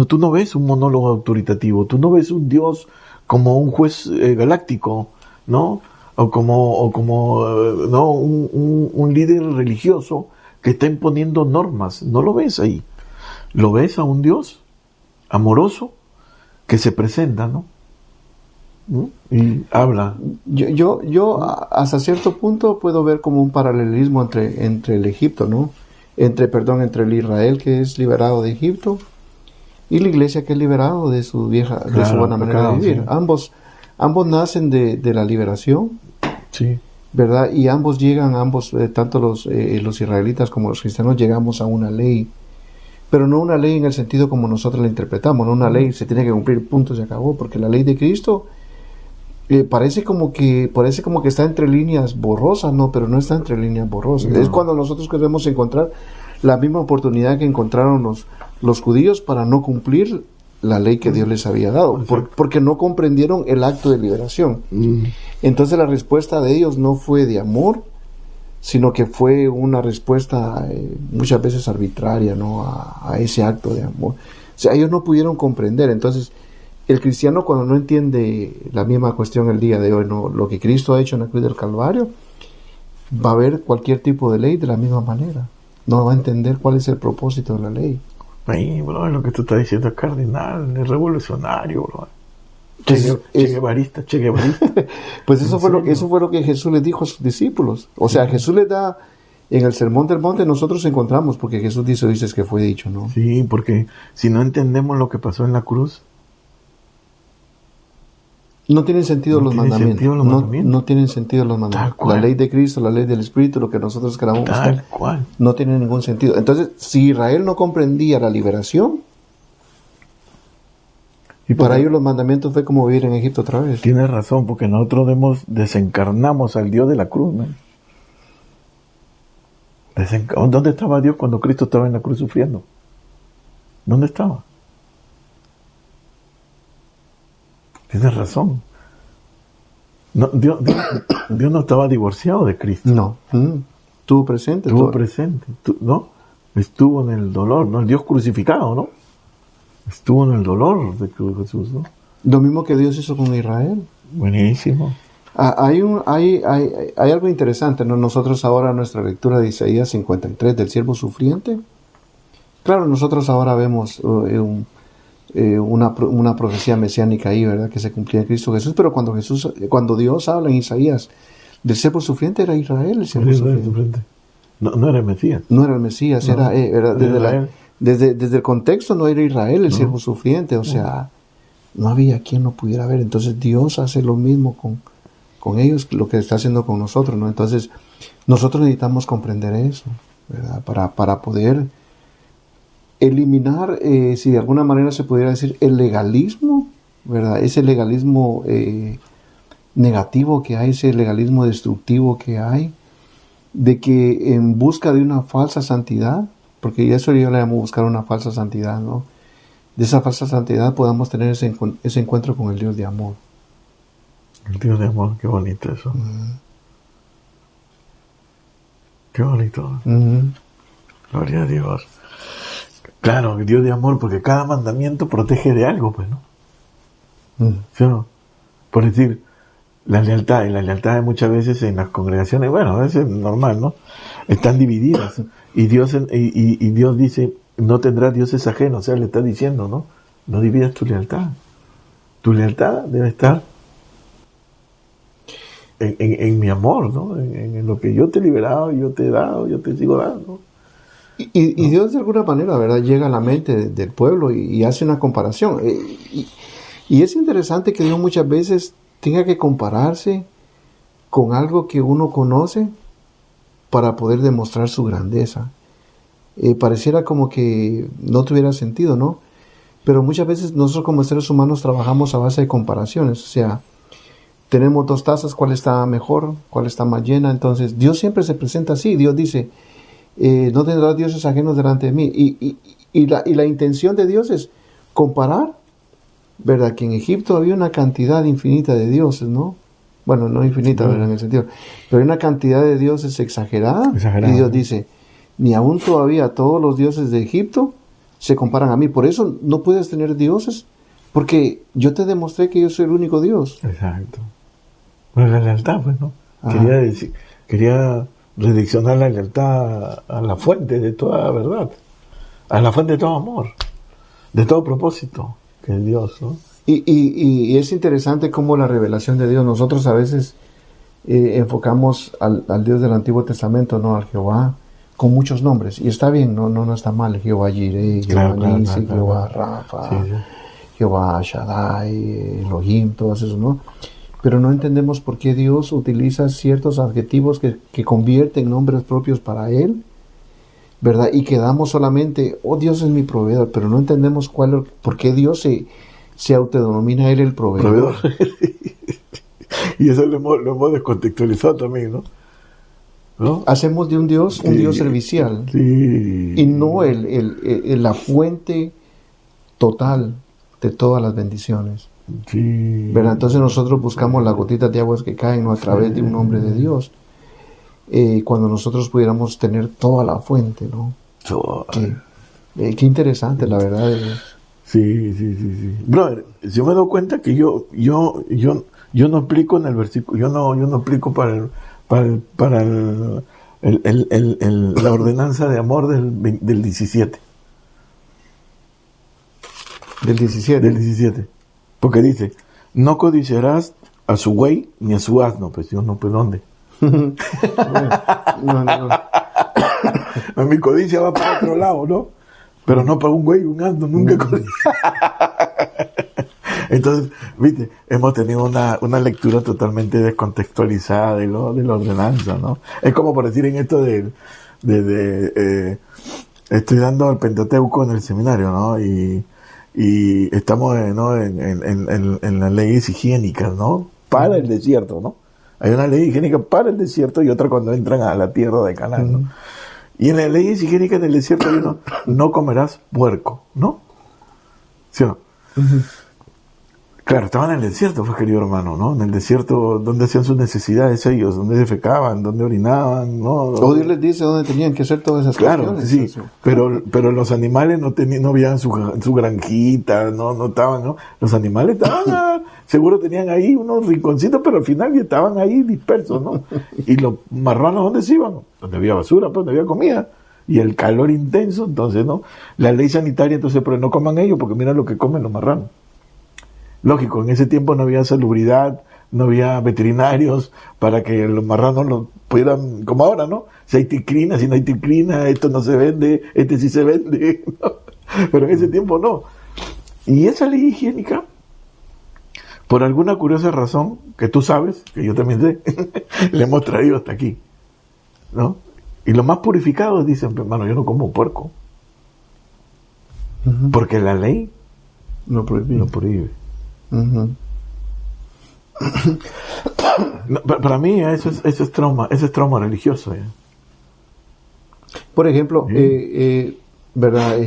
tú no ves un monólogo autoritativo, tú no ves un Dios como un juez galáctico, ¿no? O como ¿no? un líder religioso que está imponiendo normas. No lo ves ahí. Lo ves a un Dios amoroso que se presenta, ¿no? Y habla. Yo hasta cierto punto puedo ver como un paralelismo entre el Egipto, ¿no? Entre el Israel que es liberado de Egipto y la iglesia que es liberado de su buena manera de vivir. Sí. Ambos nacen de la liberación, sí, ¿verdad? Y ambos llegan, tanto los israelitas como los cristianos llegamos a una ley, pero no una ley en el sentido como nosotros la interpretamos, no una ley se tiene que cumplir, punto, se acabó, porque la ley de Cristo parece como que está entre líneas borrosas, no, pero no está entre líneas borrosas. No. Es cuando nosotros queremos encontrar la misma oportunidad que encontraron los judíos para no cumplir la ley que Dios les había dado, porque no comprendieron el acto de liberación. Entonces la respuesta de ellos no fue de amor, sino que fue una respuesta muchas veces arbitraria, ¿no? a ese acto de amor. O sea, ellos no pudieron comprender. Entonces el cristiano, cuando no entiende la misma cuestión el día de hoy, ¿no? Lo que Cristo ha hecho en la cruz del Calvario, va a ver cualquier tipo de ley de la misma manera. No va a entender cuál es el propósito de la ley. Ahí, bro, lo que tú estás diciendo es cardinal, es revolucionario, bro. Che Guevarista. Pues eso fue lo que Jesús les dijo a sus discípulos. O sea, Jesús les da, en el Sermón del Monte nosotros encontramos, porque Jesús dices que fue dicho, ¿no? Sí, porque si no entendemos lo que pasó en la cruz, no tienen sentido los mandamientos. No tienen sentido los mandamientos. La ley de Cristo, la ley del Espíritu, lo que nosotros queramos buscar, no tiene ningún sentido. Entonces, si Israel no comprendía la liberación, para ellos los mandamientos fue como vivir en Egipto otra vez. Tienes razón, porque nosotros desencarnamos al Dios de la cruz, ¿no? ¿Dónde estaba Dios cuando Cristo estaba en la cruz sufriendo? ¿Dónde estaba? Tienes razón. No, Dios no estaba divorciado de Cristo. No. Estuvo presente. ¿No? Estuvo en el dolor, ¿no? El Dios crucificado, ¿no? Estuvo en el dolor de Jesús, ¿no? Lo mismo que Dios hizo con Israel. Buenísimo. Hay algo interesante, ¿no? Nosotros ahora, nuestra lectura de Isaías 53 del siervo sufriente, claro, nosotros ahora vemos una profecía mesiánica ahí, ¿verdad? Que se cumplía en Cristo Jesús, pero cuando Dios habla en Isaías del siervo sufriente, era Israel el siervo sufriente. No era el Mesías. No era el Mesías, no, era desde el contexto no era Israel el siervo sufriente, o sea, no había quien lo pudiera ver. Entonces Dios hace lo mismo con con ellos lo que está haciendo con nosotros, ¿no? Entonces, nosotros necesitamos comprender eso, ¿verdad? Para poder eliminar, si de alguna manera se pudiera decir, el legalismo, ¿verdad? Ese legalismo negativo que hay, ese legalismo destructivo que hay, de que en busca de una falsa santidad, porque eso yo le llamo buscar una falsa santidad, ¿no? De esa falsa santidad podamos tener ese encuentro con el Dios de amor. El Dios de amor, qué bonito eso. Qué bonito. Gloria a Dios. Claro, el Dios de amor, porque cada mandamiento protege de algo, pues, ¿no? ¿Sí o no? Por decir, la lealtad, y la lealtad muchas veces en las congregaciones, bueno, a veces es normal, ¿no? Están divididas. Y Dios dice, no tendrás dioses ajenos, o sea, le está diciendo, ¿no? No dividas tu lealtad. Tu lealtad debe estar en mi amor, ¿no? En lo que yo te he liberado, yo te he dado, yo te sigo dando. Y Dios de alguna manera, ¿verdad?, llega a la mente del pueblo y hace una comparación. Y es interesante que Dios muchas veces tenga que compararse con algo que uno conoce para poder demostrar su grandeza. Pareciera como que no tuviera sentido, ¿no? Pero muchas veces nosotros como seres humanos trabajamos a base de comparaciones. O sea, tenemos 2 tazas, ¿cuál está mejor? ¿Cuál está más llena? Entonces, Dios siempre se presenta así. Dios dice, no tendrás dioses ajenos delante de mí. Y la intención de Dios es comparar, ¿verdad? Que en Egipto había una cantidad infinita de dioses, ¿no? Bueno, no infinita, ¿verdad? En el sentido, pero hay una cantidad de dioses exagerada. Y Dios dice, ni aún todavía todos los dioses de Egipto se comparan a mí. Por eso no puedes tener dioses, porque yo te demostré que yo soy el único Dios. Exacto. Bueno, la lealtad, pues, ¿no? Quería redireccionar la lealtad a la fuente de toda verdad, a la fuente de todo amor, de todo propósito, que es Dios, ¿no? Y es interesante cómo la revelación de Dios, nosotros a veces enfocamos al Dios del Antiguo Testamento, ¿no? Al Jehová, con muchos nombres, y está bien, no está mal, Jehová Jireh, Jehová Nisi, Jehová Rafa, Jehová Shaddai, Elohim, todos esos, ¿no? Pero no entendemos por qué Dios utiliza ciertos adjetivos que convierte en nombres propios para Él, ¿verdad? Y quedamos solamente, oh, Dios es mi proveedor, pero no entendemos por qué Dios se autodenomina Él el proveedor. Y eso lo hemos descontextualizado también, ¿no? Hacemos de un Dios un Dios servicial, y no la fuente total de todas las bendiciones. ¿Verdad? Entonces nosotros buscamos las gotitas de aguas que caen, ¿no?, a través de un nombre de Dios, cuando nosotros pudiéramos tener toda la fuente, ¿no? Qué interesante, la verdad. Sí. Brother, yo me doy cuenta que yo no aplico en el versículo, yo no aplico para la ordenanza de amor del 17. Del 17. Del 17. Porque dice, no codiciarás a su buey ni a su asno. Pues yo no, pues ¿dónde? No. Mi codicia va para otro lado, ¿no? Pero no para un güey, un asno, nunca codicia. Entonces, viste, hemos tenido una lectura totalmente descontextualizada de la ordenanza, ¿no? Es como por decir en esto estoy dando el Pentateuco en el seminario, ¿no? Y estamos en las leyes higiénicas, ¿no? Para el desierto, ¿no? Hay una ley higiénica para el desierto y otra cuando entran a la tierra de Canaán, ¿no? Y en las leyes higiénicas del desierto hay no comerás puerco, ¿no? ¿Sí o no? Claro, estaban en el desierto, pues, querido hermano, ¿no? En el desierto, donde hacían sus necesidades ellos, donde defecaban, donde orinaban, ¿no? O Dios les dice dónde tenían que hacer todas esas cosas. Claro, sí, pero los animales no habían su granjita, no estaban, ¿no? Los animales estaban, seguro tenían ahí unos rinconcitos, pero al final ya estaban ahí dispersos, ¿no? Y los marranos, ¿dónde se iban? Donde había basura, pues, donde había comida. Y el calor intenso, entonces, ¿no? La ley sanitaria, entonces, pero no coman ellos, porque mira lo que comen los marranos. Lógico, en ese tiempo no había salubridad, no había veterinarios para que los marranos lo pudieran, como ahora, ¿no? Si hay ticrina, si no hay ticrina, esto no se vende, este sí se vende, ¿no? Pero en ese tiempo no. Y esa ley higiénica Por alguna curiosa razón, que tú sabes, que yo también sé, le hemos traído hasta aquí, ¿no? Y los más purificados dicen, hermano, yo no como puerco. Uh-huh. Porque la ley lo prohíbe. Lo prohíbe. Uh-huh. No, para mí eso es trauma religioso. Por ejemplo, ¿verdad?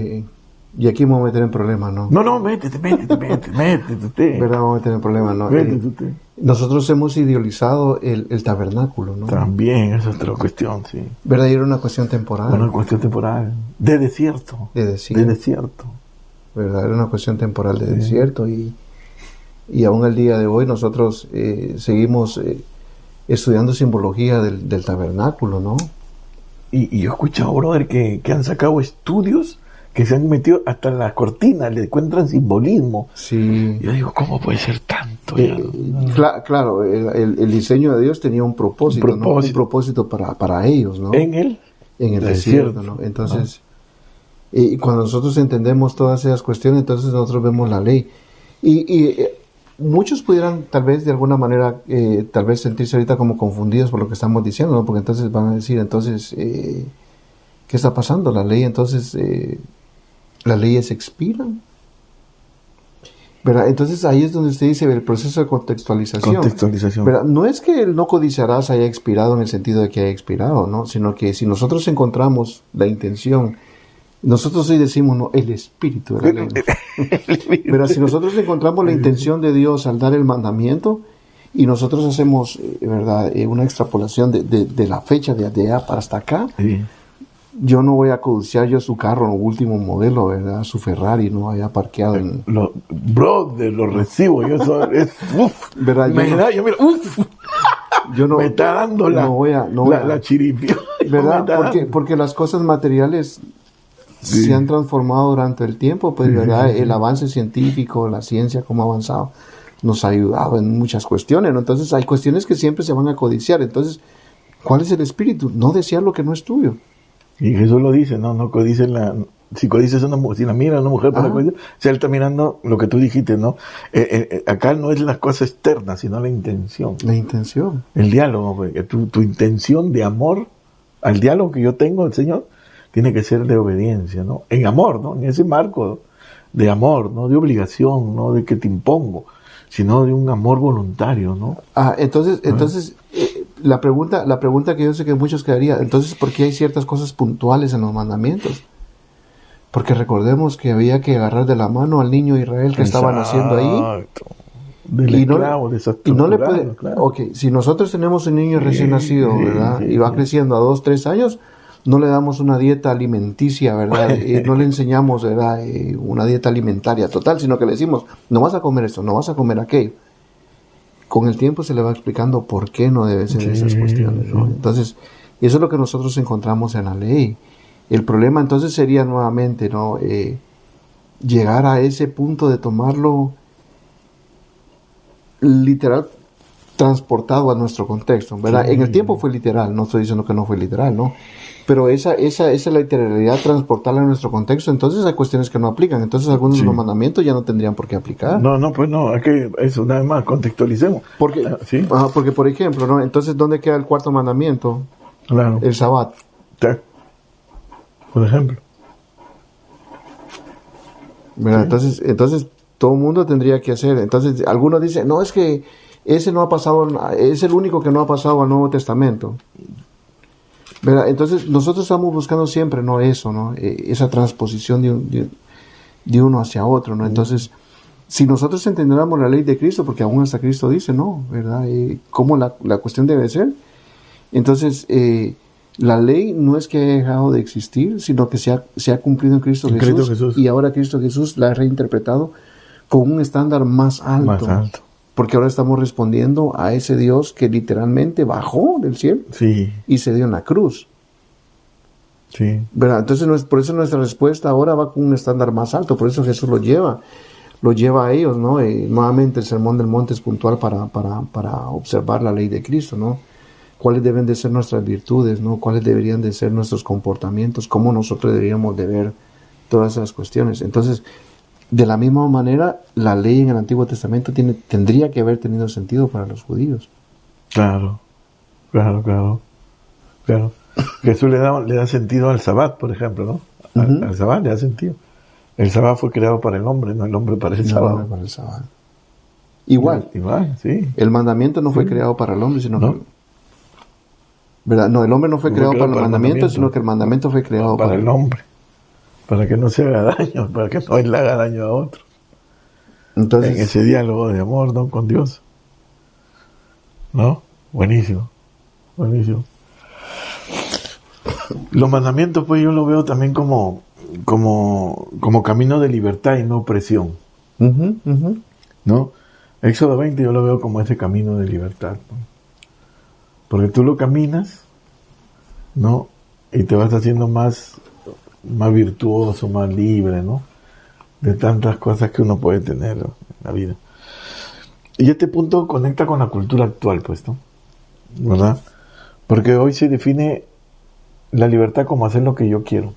Y aquí me voy a meter en problemas, ¿no? No, métete. ¿Verdad? Vamos a meter en problemas, ¿no? Nosotros hemos idealizado el tabernáculo, ¿no? También, esa es otra cuestión, sí. ¿Verdad? Y era una cuestión temporal. Una cuestión temporal. De desierto. De desierto. ¿Verdad? Era una cuestión temporal de desierto. Y aún el día de hoy nosotros seguimos estudiando simbología del tabernáculo, ¿no? Y yo he escuchado, brother, que han sacado estudios que se han metido hasta en las cortinas, le encuentran simbolismo. Sí. Yo digo, ¿cómo puede ser tanto? Claro, el diseño de Dios tenía un propósito. ¿No? Un propósito para ellos, ¿no? En el desierto, ¿no? Entonces, y cuando nosotros entendemos todas esas cuestiones, entonces nosotros vemos la ley. Y muchos pudieran tal vez de alguna manera tal vez sentirse ahorita como confundidos por lo que estamos diciendo, ¿no? Porque entonces van a decir, entonces, ¿qué está pasando? La ley, entonces, las leyes expiran, ¿verdad? Entonces ahí es donde usted dice el proceso de contextualización. ¿Verdad? No es que el no codiciarás haya expirado en el sentido de que haya expirado, ¿no? Sino que si nosotros encontramos la intención, nosotros hoy decimos, no, el espíritu de la ley, ¿no? Pero si nosotros encontramos la intención de Dios al dar el mandamiento y nosotros hacemos, ¿verdad?, una extrapolación de la fecha de allá para hasta acá, sí. Yo no voy a codiciar yo su carro, último modelo, ¿verdad?, su Ferrari, no haya parqueado en... Lo recibo, yo eso es, ¿verdad? Yo no, me está dando la chiripio, ¿verdad? Porque las cosas materiales se han transformado durante el tiempo, pues, ¿verdad? El avance científico, la ciencia, cómo ha avanzado, nos ha ayudado en muchas cuestiones, ¿no? Entonces hay cuestiones que siempre se van a codiciar. Entonces, ¿cuál es el espíritu? No desear lo que no es tuyo. Y Jesús lo dice, no codices si codices si la mira a una mujer para codiciar, se está mirando lo que tú dijiste, ¿no? Acá no es la cosa externa, sino la intención. La intención. El diálogo, porque tu intención de amor al diálogo que yo tengo del Señor tiene que ser de obediencia, ¿no? En amor, ¿no? En ese marco de amor, no de obligación, no de que te impongo, sino de un amor voluntario, ¿no? Entonces la pregunta que yo sé que muchos quedaría, entonces, ¿por qué hay ciertas cosas puntuales en los mandamientos? Porque recordemos que había que agarrar de la mano al niño Israel que estaba naciendo ahí. Y no le puede, claro. Okay, si nosotros tenemos un niño recién nacido, ¿verdad? Y va creciendo a 2, 3 años, no le damos una dieta alimenticia, ¿verdad? No le enseñamos, ¿verdad?, una dieta alimentaria total, sino que le decimos, no vas a comer esto, no vas a comer aquello. Con el tiempo se le va explicando por qué no deben ser esas cuestiones, ¿no? Entonces, eso es lo que nosotros encontramos en la ley. El problema entonces sería nuevamente, ¿no?, llegar a ese punto de tomarlo literal, transportado a nuestro contexto, ¿verdad? Sí. En el tiempo fue literal, no estoy diciendo que no fue literal, ¿no? Pero esa literalidad, transportarla a nuestro contexto, entonces hay cuestiones que no aplican, entonces algunos de los mandamientos ya no tendrían por qué aplicar. No, es que eso, nada más, contextualicemos. Porque, porque por ejemplo, ¿no? Entonces, ¿dónde queda el cuarto mandamiento? Claro. El Sabbat. Sí. Por ejemplo. ¿Verdad? Sí. Entonces, todo el mundo tendría que hacer. Entonces, algunos dicen, no, es que ese no ha pasado, es el único que no ha pasado al Nuevo Testamento. ¿Verdad? Entonces, nosotros estamos buscando siempre, ¿no?, eso, ¿no? Esa transposición de uno hacia otro, ¿no? Entonces, si nosotros entendiéramos la ley de Cristo, porque aún hasta Cristo dice, ¿no?, ¿verdad?, cómo la cuestión debe ser. Entonces, la ley no es que haya dejado de existir, sino que se ha cumplido en Cristo Jesús. Y ahora Cristo Jesús la ha reinterpretado con un estándar más alto. Porque ahora estamos respondiendo a ese Dios que literalmente bajó del cielo y se dio en la cruz. Sí. ¿Verdad? Entonces, por eso nuestra respuesta ahora va con un estándar más alto. Por eso Jesús lo lleva a ellos, ¿no? Nuevamente el Sermón del Monte es puntual para observar la ley de Cristo, ¿no? Cuáles deben de ser nuestras virtudes, ¿no? Cuáles deberían de ser nuestros comportamientos, cómo nosotros deberíamos de ver todas esas cuestiones. Entonces, De la misma manera, la ley en el Antiguo Testamento tendría que haber tenido sentido para los judíos. Claro. Jesús le da sentido al Sabbat, por ejemplo, ¿no? Al Sabbat le da sentido. El Sabbat fue creado para el hombre, no el hombre para el Sabbat. Para el Sabbat. Igual, sí. El mandamiento no fue creado para el hombre, sino que... ¿verdad? No, el hombre no fue creado para el mandamiento, sino que el mandamiento fue creado para el hombre. Para que no se haga daño, para que no le haga daño a otro. Entonces, en ese diálogo de amor, ¿no? Con Dios. ¿No? Buenísimo. Los mandamientos, pues yo lo veo también como camino de libertad y no opresión. ¿No? Éxodo 20 yo lo veo como ese camino de libertad, ¿no? Porque tú lo caminas, ¿no? Y te vas haciendo más virtuoso, más libre, ¿no? De tantas cosas que uno puede tener en la vida. Y este punto conecta con la cultura actual, pues, ¿no? ¿Verdad? Porque hoy se define la libertad como hacer lo que yo quiero,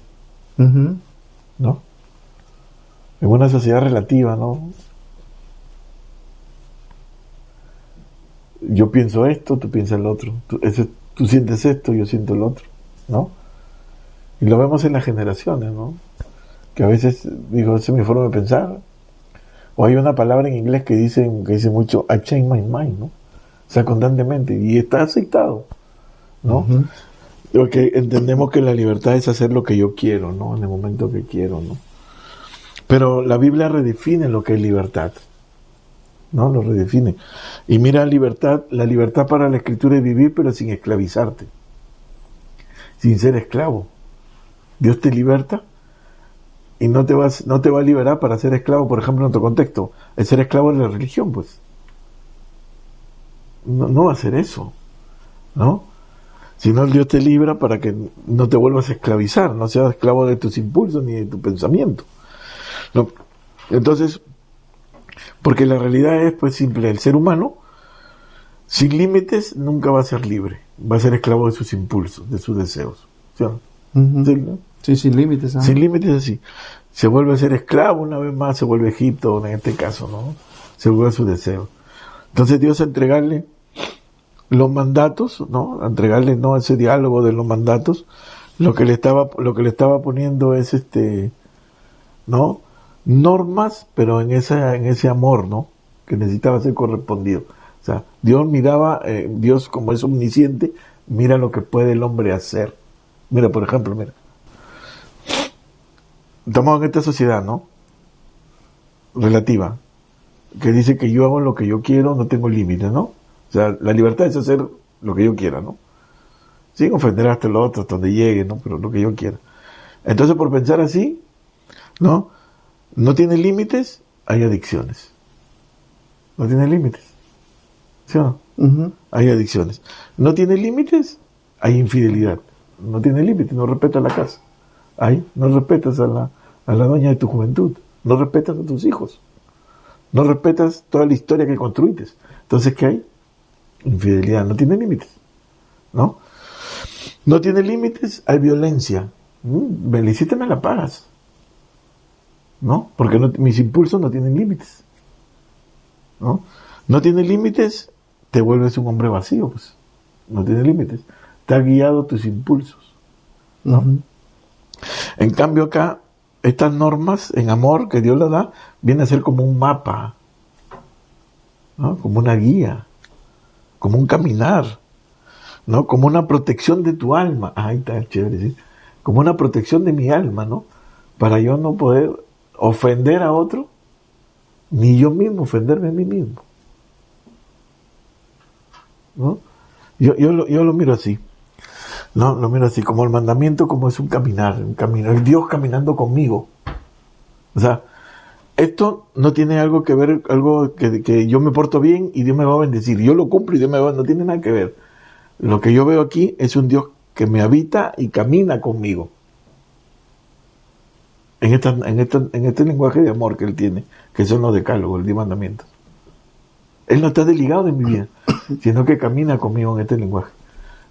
¿no? En una sociedad relativa, ¿no? Yo pienso esto, tú piensas lo otro. Tú sientes esto, yo siento lo otro, ¿no? Y lo vemos en las generaciones, ¿no? Que a veces, digo, esa es mi forma de pensar. O hay una palabra en inglés que dice mucho, I change my mind, ¿no? O sea, constantemente. Y está aceptado, ¿no? Porque entendemos que la libertad es hacer lo que yo quiero, ¿no? En el momento que quiero, ¿no? Pero la Biblia redefine lo que es libertad, ¿no? Lo redefine. Y mira, la libertad para la Escritura es vivir, pero sin esclavizarte, sin ser esclavo. Dios te liberta y no te va a liberar para ser esclavo, por ejemplo, en otro contexto, el ser esclavo de la religión, pues. No va a ser eso, ¿no? Sino Dios te libra para que no te vuelvas a esclavizar, no seas esclavo de tus impulsos ni de tu pensamiento, ¿no? Entonces, porque la realidad es pues simple, el ser humano sin límites nunca va a ser libre, va a ser esclavo de sus impulsos, de sus deseos, ¿sí? Sí, sin límites. Sin límites, así. Se vuelve a ser esclavo una vez más, se vuelve Egipto en este caso, ¿no? Se vuelve a su deseo. Entonces Dios, a entregarle los mandatos, ¿no? A entregarle, ¿no? Ese diálogo de los mandatos, lo que le estaba poniendo es ¿no? Normas, pero en ese amor, ¿no? Que necesitaba ser correspondido. O sea, Dios miraba, Dios como es omnisciente, mira lo que puede el hombre hacer. Mira, por ejemplo, estamos en esta sociedad, ¿no? Relativa, que dice que yo hago lo que yo quiero, no tengo límites, ¿no? O sea, la libertad es hacer lo que yo quiera, ¿no? Sin ofender hasta lo otro, hasta donde llegue, ¿no? Pero lo que yo quiera. Entonces, por pensar así, ¿no? No tiene límites, hay adicciones. No tiene límites. ¿Sí o no? Hay adicciones. No tiene límites, hay infidelidad. No tiene límites, no respetas la casa. No respetas a la dueña de tu juventud. No respetas a tus hijos. No respetas toda la historia que construiste. Entonces, ¿qué hay? Infidelidad. No tiene límites, ¿no? No tiene límites, hay violencia. Me la hiciste, me la pagas, ¿no? Porque mis impulsos no tienen límites, ¿no? No tiene límites, te vuelves un hombre vacío, pues. No tiene límites. Te ha guiado tus impulsos, ¿no? En cambio acá, estas normas en amor que Dios le da, viene a ser como un mapa, ¿no? Como una guía, como un caminar, ¿no? Como una protección de tu alma. Ahí está chévere, ¿sí? Como una protección de mi alma, ¿no? Para yo no poder ofender a otro, ni yo mismo ofenderme a mí mismo, ¿no? Yo lo miro así, ¿no? Lo miro así, como el mandamiento, como es un camino, el Dios caminando conmigo. O sea, esto no tiene algo que ver, algo que yo me porto bien y Dios me va a bendecir. Yo lo cumplo y Dios me va, no tiene nada que ver. Lo que yo veo aquí es un Dios que me habita y camina conmigo. En este lenguaje de amor que Él tiene, que son los decálogos, el 10 mandamientos. Él no está desligado de mi vida, sino que camina conmigo en este lenguaje,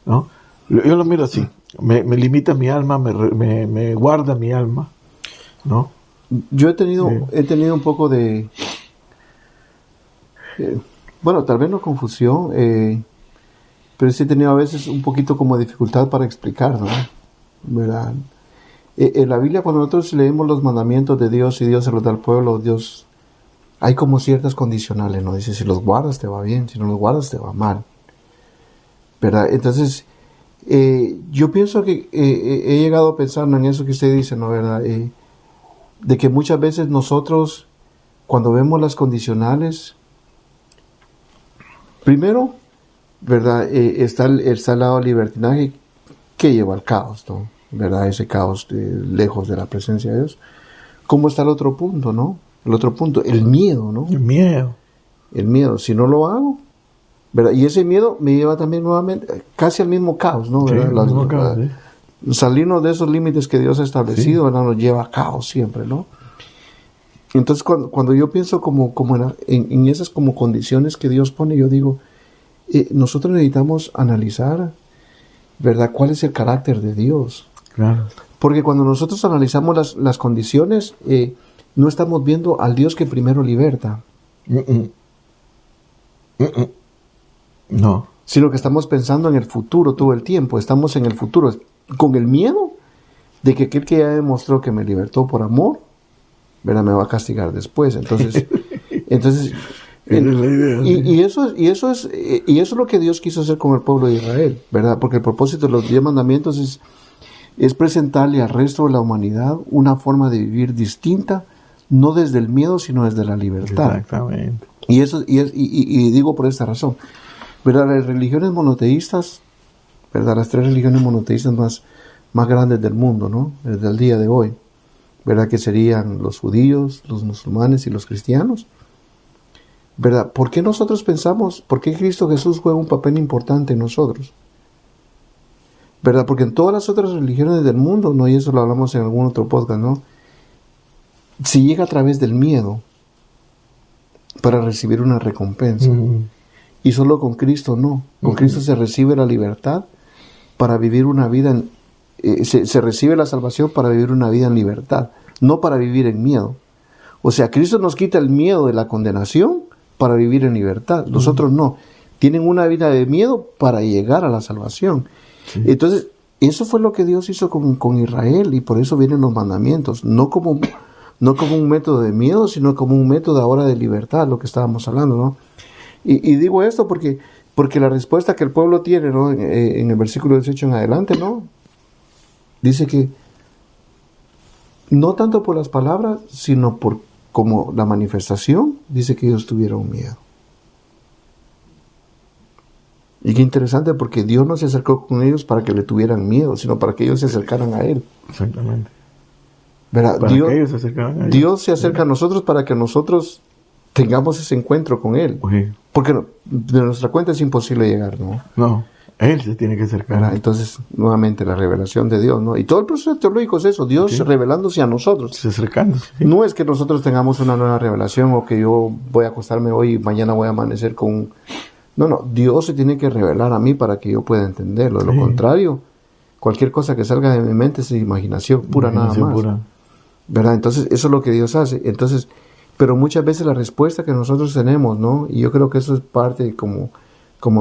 ¿no? Yo lo miro así, me limita mi alma, me guarda mi alma, ¿no? Yo he tenido un poco de, bueno, tal vez no confusión, pero sí he tenido a veces un poquito como dificultad para explicar, ¿no? ¿Verdad? En la Biblia, cuando nosotros leemos los mandamientos de Dios y Dios se los da al pueblo, Dios, hay como ciertas condicionales, ¿no? Dice, si los guardas te va bien, si no los guardas te va mal, ¿verdad? Entonces, yo pienso que he llegado a pensar en eso que usted dice, ¿no? ¿Verdad? De que muchas veces nosotros, cuando vemos las condicionales, primero, ¿verdad? Está el lado del libertinaje que lleva al caos, ¿no? ¿Verdad? Ese caos lejos de la presencia de Dios. ¿Cómo está el otro punto, no? El otro punto, el miedo, ¿no? El miedo. El miedo, si no lo hago, ¿verdad? Y ese miedo me lleva también nuevamente casi al mismo caos, ¿no? ¿Verdad? Sí, mismo caos, sí. Salirnos de esos límites que Dios ha establecido, ¿verdad? Nos lleva a caos siempre, ¿no? Entonces, cuando yo pienso como en esas como condiciones que Dios pone, yo digo, nosotros necesitamos analizar, ¿verdad? ¿Cuál es el carácter de Dios? Claro. Porque cuando nosotros analizamos las condiciones, no estamos viendo al Dios que primero liberta. No. Sino que estamos pensando en el futuro todo el tiempo. Estamos en el futuro con el miedo de que aquel que ya demostró que me libertó por amor, ¿verdad? Me va a castigar después. Entonces y eso es lo que Dios quiso hacer con el pueblo de Israel, ¿verdad? Porque el propósito de los 10 mandamientos es presentarle al resto de la humanidad una forma de vivir distinta, no desde el miedo, sino desde la libertad. Exactamente. Y digo por esta razón, ¿verdad? Las religiones monoteístas, ¿verdad? Las 3 religiones monoteístas más grandes del mundo, ¿no? Desde el día de hoy, ¿verdad? Que serían los judíos, los musulmanes y los cristianos, ¿verdad? ¿Por qué nosotros pensamos, por qué Cristo Jesús juega un papel importante en nosotros? ¿Verdad? Porque en todas las otras religiones del mundo, ¿no? Y eso lo hablamos en algún otro podcast, ¿no? Se llega a través del miedo para recibir una recompensa. Y solo con Cristo no. Con Cristo se recibe la libertad para vivir una vida, se recibe la salvación para vivir una vida en libertad, no para vivir en miedo. O sea, Cristo nos quita el miedo de la condenación para vivir en libertad. Los otros no. Tienen una vida de miedo para llegar a la salvación. Sí. Entonces, eso fue lo que Dios hizo con Israel, y por eso vienen los mandamientos. No como un método de miedo, sino como un método ahora de libertad, lo que estábamos hablando, ¿no? Y digo esto porque la respuesta que el pueblo tiene, ¿no? En el versículo 18 en adelante, ¿no? Dice que no tanto por las palabras, sino por como la manifestación, dice que ellos tuvieron miedo. Y qué interesante, porque Dios no se acercó con ellos para que le tuvieran miedo, sino para que ellos se acercaran a Él. Exactamente. ¿Verdad? Para que ellos se acercaran a Él. Dios se acerca a nosotros para que nosotros tengamos ese encuentro con Él. Sí. Porque de nuestra cuenta es imposible llegar, ¿no? No, Él se tiene que acercar. ¿Verdad? Entonces, nuevamente, la revelación de Dios, ¿no? Y todo el proceso teológico es eso, Dios revelándose a nosotros. Se acercándose. Sí. No es que nosotros tengamos una nueva revelación o que yo voy a acostarme hoy y mañana voy a amanecer con... No, Dios se tiene que revelar a mí para que yo pueda entenderlo. De lo contrario, cualquier cosa que salga de mi mente es imaginación pura, nada más. Pura. ¿Verdad? Entonces, eso es lo que Dios hace. Entonces, pero muchas veces la respuesta que nosotros tenemos, ¿no? Y yo creo que eso es parte, como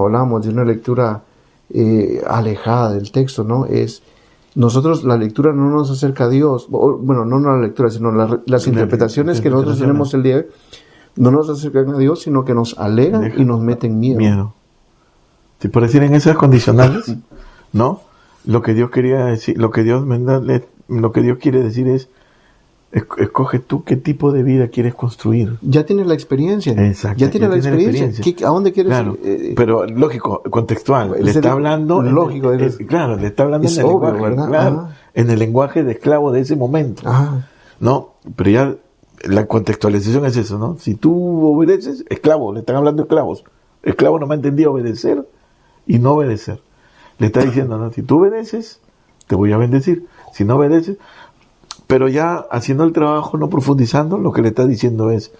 hablamos, de una lectura alejada del texto, ¿no? Es, nosotros, la lectura no nos acerca a Dios, bueno, no la lectura, sino las interpretaciones que nosotros tenemos el día de hoy, no nos acercan a Dios, sino que nos alegan y nos meten miedo. Si por decir en esas condicionales, ¿no? Lo que Dios quería decir, lo que Dios quiere decir es, escoge tú qué tipo de vida quieres construir. Ya tienes la experiencia. Exacto. Ya tienes la experiencia. ¿A dónde quieres ir? Pero lógico, contextual. Le está hablando. Lógico. Claro, le está hablando en el lenguaje, ¿verdad? Claro, en el lenguaje de esclavo de ese momento. Ajá. ¿No? Pero ya la contextualización es eso, ¿no? Si tú obedeces, esclavo, le están hablando esclavos. Esclavo no me ha entendido obedecer y no obedecer. Le está diciendo, ¿no? Si tú obedeces, te voy a bendecir. Si no obedeces, pero ya haciendo el trabajo, no profundizando, lo que le está diciendo es,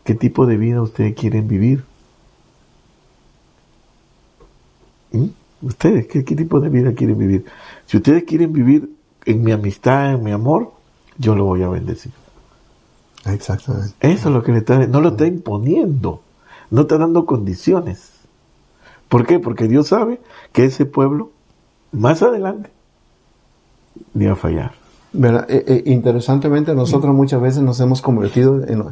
¿qué tipo de vida ustedes quieren vivir? ¿Ustedes qué tipo de vida quieren vivir? Si ustedes quieren vivir en mi amistad, en mi amor, yo lo voy a bendecir. Exactamente. Eso es lo que le está, no lo está imponiendo, no está dando condiciones. ¿Por qué? Porque Dios sabe que ese pueblo, más adelante, le va a fallar. ¿Verdad? Interesantemente, nosotros muchas veces nos hemos convertido en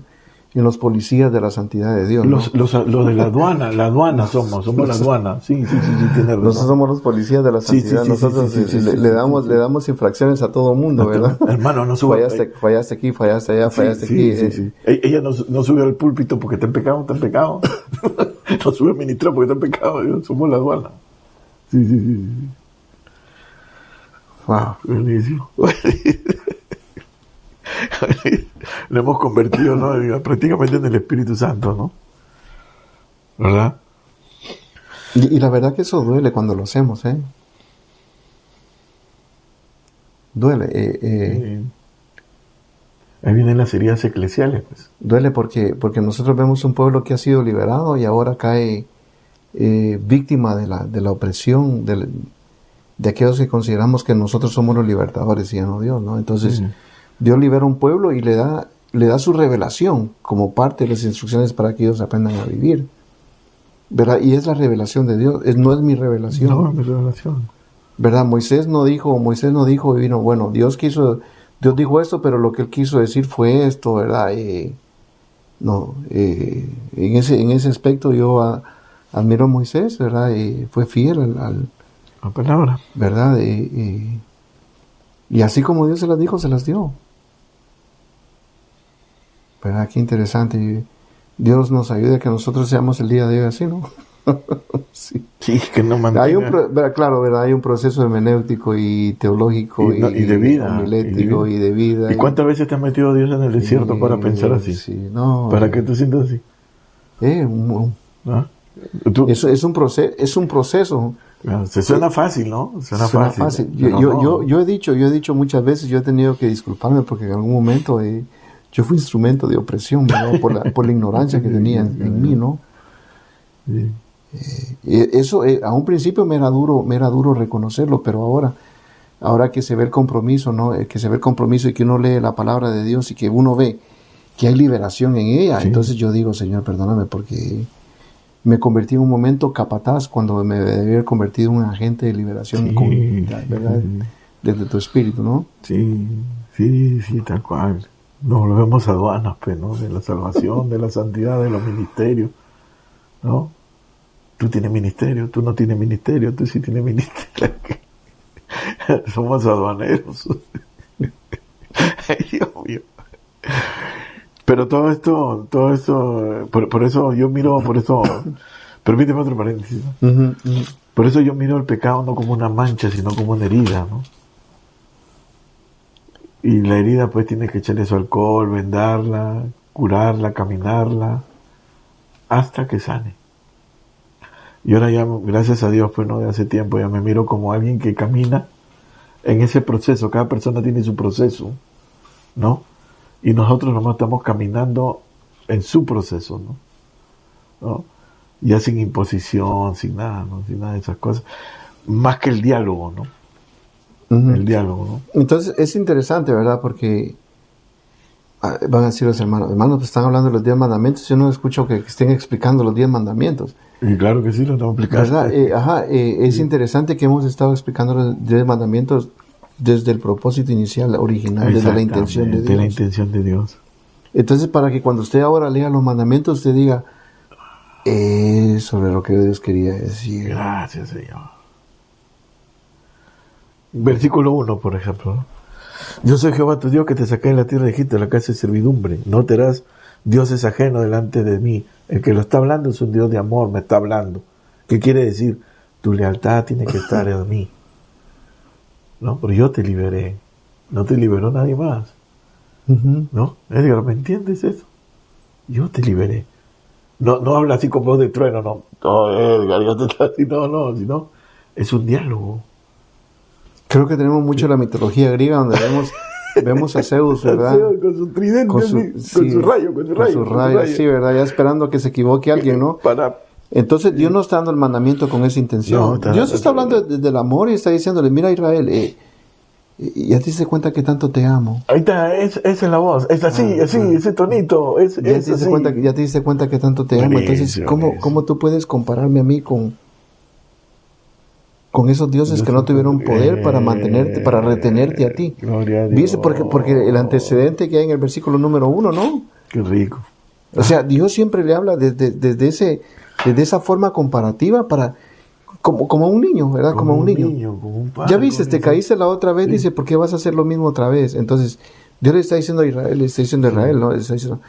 los policías de la santidad de Dios, ¿no? Los de la aduana somos la aduana. Sí, tiene razón. Nosotros somos los policías de la santidad. Nosotros le damos infracciones a todo mundo, ¿verdad? Hermano, no suba. Fallaste aquí, fallaste allá, fallaste aquí. Sí. Ella no sube al púlpito porque está en pecado. No sube a ministrar porque está en pecado. Somos la aduana. Sí. Wow. Buenísimo. Lo hemos convertido, ¿no? Prácticamente en el Espíritu Santo, ¿no? ¿Verdad? Y la verdad que eso duele cuando lo hacemos, ¿eh? Duele. Ahí vienen las heridas eclesiales, pues. Duele porque nosotros vemos un pueblo que ha sido liberado y ahora cae víctima de la opresión de aquellos que consideramos que nosotros somos los libertadores y ya no Dios, ¿no? Entonces, Dios libera un pueblo y le da su revelación como parte de las instrucciones para que ellos aprendan a vivir, ¿verdad? Y es la revelación de Dios, no es mi revelación. No, es mi revelación. ¿Verdad? Moisés no dijo, y vino, bueno, Dios dijo esto, pero lo que él quiso decir fue esto, ¿verdad? En ese aspecto yo admiro a Moisés, ¿verdad? Fue fiel la palabra, ¿verdad? Y así como Dios se las dijo, se las dio. ¿Verdad? Qué interesante. Dios nos ayude a que nosotros seamos el día de hoy así, ¿no? Sí, que no mantenga. Claro, ¿verdad? Hay un proceso hermenéutico y teológico y de vida. Homilético y de vida. ¿Y cuántas veces te ha metido Dios en el desierto para pensar así? Sí, no. ¿Para que tú sientas así? ¿Ah? Eso es un proceso. Se suena fácil, ¿no? Suena fácil. Yo he dicho muchas veces, yo he tenido que disculparme porque en algún momento yo fui instrumento de opresión, ¿no? por la ignorancia que tenía en mí, ¿no? Sí. Eso a un principio me era duro reconocerlo, pero ahora que se ve el compromiso, ¿no? Que se ve el compromiso y que uno lee la palabra de Dios y que uno ve que hay liberación en ella, entonces yo digo, Señor, perdóname porque me convertí en un momento capataz cuando me debía haber convertido en un agente de liberación, ¿verdad? Desde tu espíritu, ¿no? Sí, tal cual. Nos volvemos aduanas, pues, ¿no? De la salvación, de la santidad, de los ministerios, ¿no? Tú tienes ministerio, tú no tienes ministerio, tú sí tienes ministerio. Somos aduaneros. Ay, Dios mío. Pero todo esto, por eso yo miro, permíteme otro paréntesis, ¿no? Por eso yo miro el pecado no como una mancha, sino como una herida, ¿no? Y la herida pues tienes que echarle su alcohol, vendarla, curarla, caminarla, hasta que sane. Y ahora ya, gracias a Dios, pues no, de hace tiempo ya me miro como alguien que camina en ese proceso. Cada persona tiene su proceso, ¿no? Y nosotros nomás estamos caminando en su proceso, ¿no? Ya sin imposición, sin nada, ¿no? Sin nada de esas cosas. Más que el diálogo, ¿no? El diálogo, ¿no? Entonces es interesante, ¿verdad? Porque van a decir los hermanos, pues están hablando de los 10 mandamientos. Yo no escucho que estén explicando los 10 mandamientos. Y claro que sí, lo estamos explicando. ¿Verdad? Es interesante que hemos estado explicando los 10 mandamientos desde el propósito inicial, original, desde la intención de Dios. De la intención de Dios. Entonces, para que cuando usted ahora lea los mandamientos, usted diga, sobre lo que Dios quería decir. Gracias, Señor. Versículo 1, por ejemplo, ¿no? Yo soy Jehová tu Dios que te saqué de la tierra de Egipto, de la casa de servidumbre. No te harás dioses ajenos delante de mí. El que lo está hablando es un Dios de amor, me está hablando. ¿Qué quiere decir? Tu lealtad tiene que estar en mí. No, pero yo te liberé. No te liberó nadie más. ¿No? Edgar, ¿me entiendes eso? Yo te liberé. No habla así con voz de trueno, no. No, Edgar, yo te estoy así, no, sino es un diálogo. Creo que tenemos mucho la mitología griega donde vemos a Zeus, ¿verdad? Con su tridente, con su rayo. Sí, ¿verdad? Ya esperando que se equivoque alguien, ¿no? Entonces Dios no está dando el mandamiento con esa intención. Dios está hablando del amor y está diciéndole, mira Israel, ya te diste cuenta que tanto te amo. Ahí está, esa es la voz, es así, ese tonito, ya te diste cuenta que tanto te amo. Entonces, ¿cómo tú puedes compararme a mí con esos dioses que no tuvieron poder para mantenerte, para retenerte a ti? Gloria a Dios. ¿Viste? Porque el antecedente que hay en el versículo número 1, ¿no? Qué rico. O sea, Dios siempre le habla desde esa forma comparativa como un niño, ¿verdad? Como un niño. Como un padre, ya viste, te caíste la otra vez, dice, ¿por qué vas a hacer lo mismo otra vez? Entonces, Dios le está diciendo a Israel, ¿no? Le está diciendo,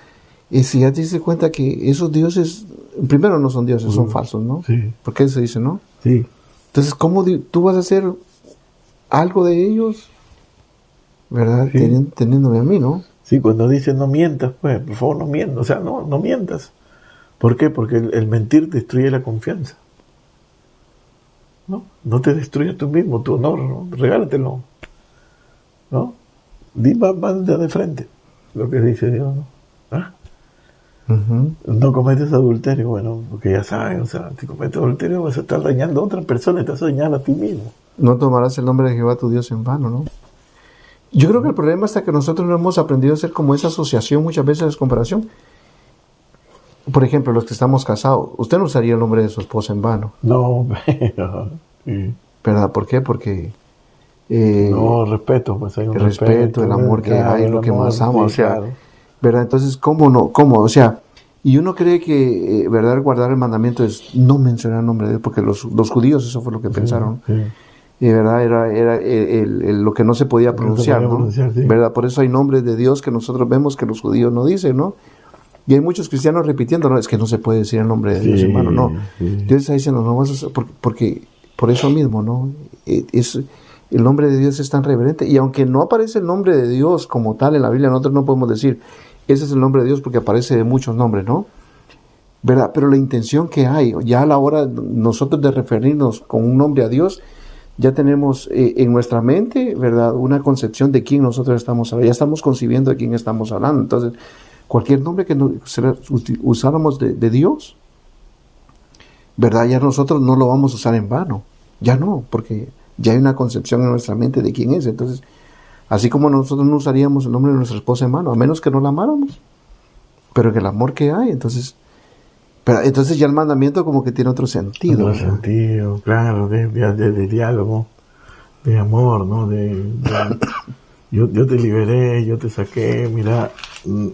y si ya te diste cuenta que esos dioses, primero no son dioses, son falsos, ¿no? Sí. Porque eso se dice, ¿no? Sí. Entonces, ¿cómo tú vas a hacer algo de ellos? ¿Verdad? Sí. Teniéndome a mí, ¿no? Sí, cuando dice no mientas, pues, por favor no mientas, o sea, no mientas. ¿Por qué? Porque el mentir destruye la confianza. No te destruyas tú mismo, tu honor, ¿no? Regálatelo, ¿no? Va de frente lo que dice Dios, ¿no? ¿Ah? Uh-huh. No cometes adulterio, bueno, porque ya saben, o sea, si cometes adulterio vas a estar dañando a otra persona y te vas a dañar a ti mismo. No tomarás el nombre de Jehová tu Dios en vano, ¿no? Yo creo que el problema está que nosotros no hemos aprendido a hacer como esa asociación muchas veces de comparación. Por ejemplo, los que estamos casados, usted no usaría el nombre de su esposa en vano. No, pero... Sí. ¿Verdad? ¿Por qué? Porque... respeto, pues hay un respeto, el amor que hay, lo que más amo, sí, o sea, claro. ¿Verdad? Entonces, ¿cómo no? ¿Cómo? O sea, y uno cree que, ¿verdad? Guardar el mandamiento es no mencionar el nombre de Dios, porque los judíos eso fue lo que pensaron. Sí. Y verdad era lo que no se podía pronunciar, ¿no? Sí. ¿Verdad? Por eso hay nombres de Dios que nosotros vemos que los judíos no dicen, ¿no? Y hay muchos cristianos repitiendo, no, es que no se puede decir el nombre de Dios, hermano, no. Sí. Dios está diciendo, no vas a, porque por eso mismo, ¿no? El nombre de Dios es tan reverente, y aunque no aparece el nombre de Dios como tal en la Biblia, nosotros no podemos decir, ese es el nombre de Dios, porque aparece de muchos nombres, ¿no? ¿Verdad? Pero la intención que hay, ya a la hora nosotros de referirnos con un nombre a Dios, ya tenemos en nuestra mente, ¿verdad?, una concepción de quién nosotros estamos hablando, ya estamos concibiendo de quién estamos hablando. Entonces, cualquier nombre que usáramos de Dios, ¿verdad?, ya nosotros no lo vamos a usar en vano, ya no, porque ya hay una concepción en nuestra mente de quién es. Entonces, así como nosotros no usaríamos el nombre de nuestra esposa en vano, a menos que no la amáramos, pero en el amor que hay, entonces ya el mandamiento como que tiene otro sentido. Otro sentido, claro, de diálogo, de amor, ¿no? Yo te liberé, yo te saqué, mira,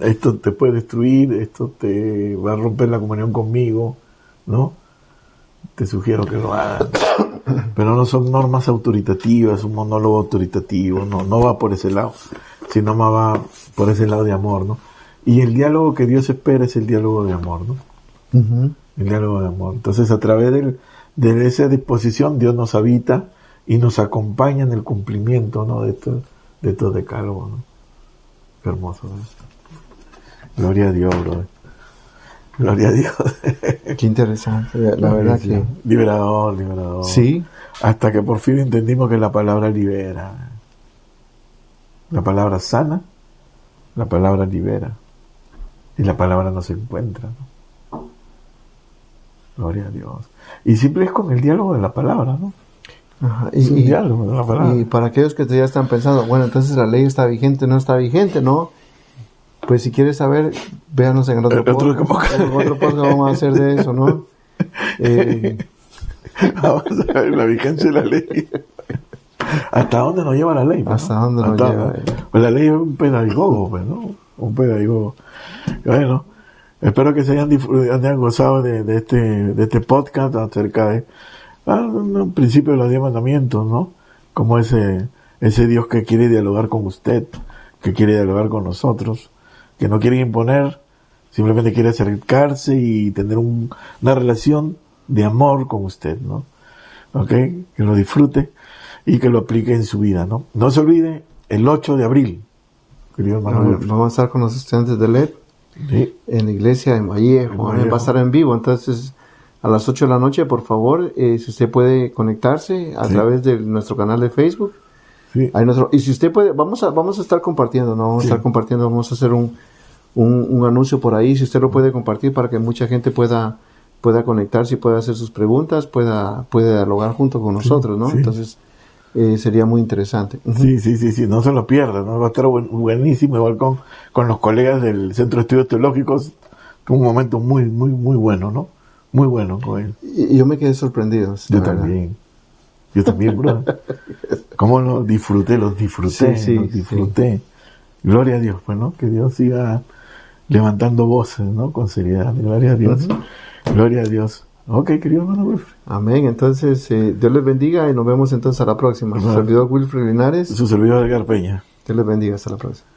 esto te puede destruir, esto te va a romper la comunión conmigo, ¿no? Te sugiero que lo hagas. Pero no son normas autoritativas, un monólogo autoritativo, no va por ese lado, sino más va por ese lado de amor, ¿no? Y el diálogo que Dios espera es el diálogo de amor, ¿no? Uh-huh. El diálogo de amor. Entonces, a través de esa disposición, Dios nos habita y nos acompaña en el cumplimiento, ¿no?, de estos decálogos, ¿no? Qué hermoso, ¿no? Gloria a Dios, brother. Gloria a Dios. Qué interesante, la verdad que... Liberador. Sí. Hasta que por fin entendimos que la palabra libera. La palabra sana, la palabra libera. Y la palabra no se encuentra, ¿no? Gloria a Dios. Y siempre es con el diálogo de la palabra, ¿no? Ajá. Es un diálogo de la palabra. Y para aquellos que ya están pensando, bueno, entonces la ley está vigente, no está vigente, ¿no? Pues si quieres saber, véanos en el otro podcast. En otro podcast vamos a hacer de eso, ¿no? Vamos a ver la vigencia de la ley. ¿Hasta dónde nos lleva la ley? ¿Hasta dónde nos lleva? Pues la ley es un pedagogo, pues, ¿no? Un pedagogo. Bueno, espero que se hayan gozado de este podcast acerca de un principio de los 10 mandamientos, ¿no? Como ese Dios que quiere dialogar con usted, que quiere dialogar con nosotros, que no quiere imponer, simplemente quiere acercarse y tener una relación de amor con usted, ¿no? ¿Ok? Que lo disfrute y que lo aplique en su vida, ¿no? No se olvide, el 8 de abril, querido hermano. Vamos a estar con los estudiantes de LED, sí, en la iglesia en Vallejo. Va a estar en vivo, entonces a las 8 de la noche, por favor, si usted puede conectarse a través de nuestro canal de Facebook. Sí. Y si usted puede, vamos a estar compartiendo, ¿no? Vamos a estar compartiendo, vamos a hacer un anuncio por ahí, si usted lo puede compartir para que mucha gente pueda conectarse y pueda hacer sus preguntas, pueda dialogar junto con nosotros, ¿no? Sí. Entonces, sería muy interesante. Sí, no se lo pierda, ¿no? Va a estar buenísimo, igual con los colegas del Centro de Estudios Teológicos, un momento muy bueno, ¿no? Muy bueno con él. Y yo me quedé sorprendido. Yo también, bro. ¿Cómo los disfruté? Sí. Gloria a Dios, pues, ¿no? Que Dios siga levantando voces, ¿no? Con seriedad. Gloria a Dios. Gloria a Dios. Ok, querido hermano Wilfred. Amén. Entonces, Dios les bendiga y nos vemos entonces a la próxima. Su servidor Wilfred Linares. Su servidor Edgar Peña. Dios les bendiga. Hasta la próxima.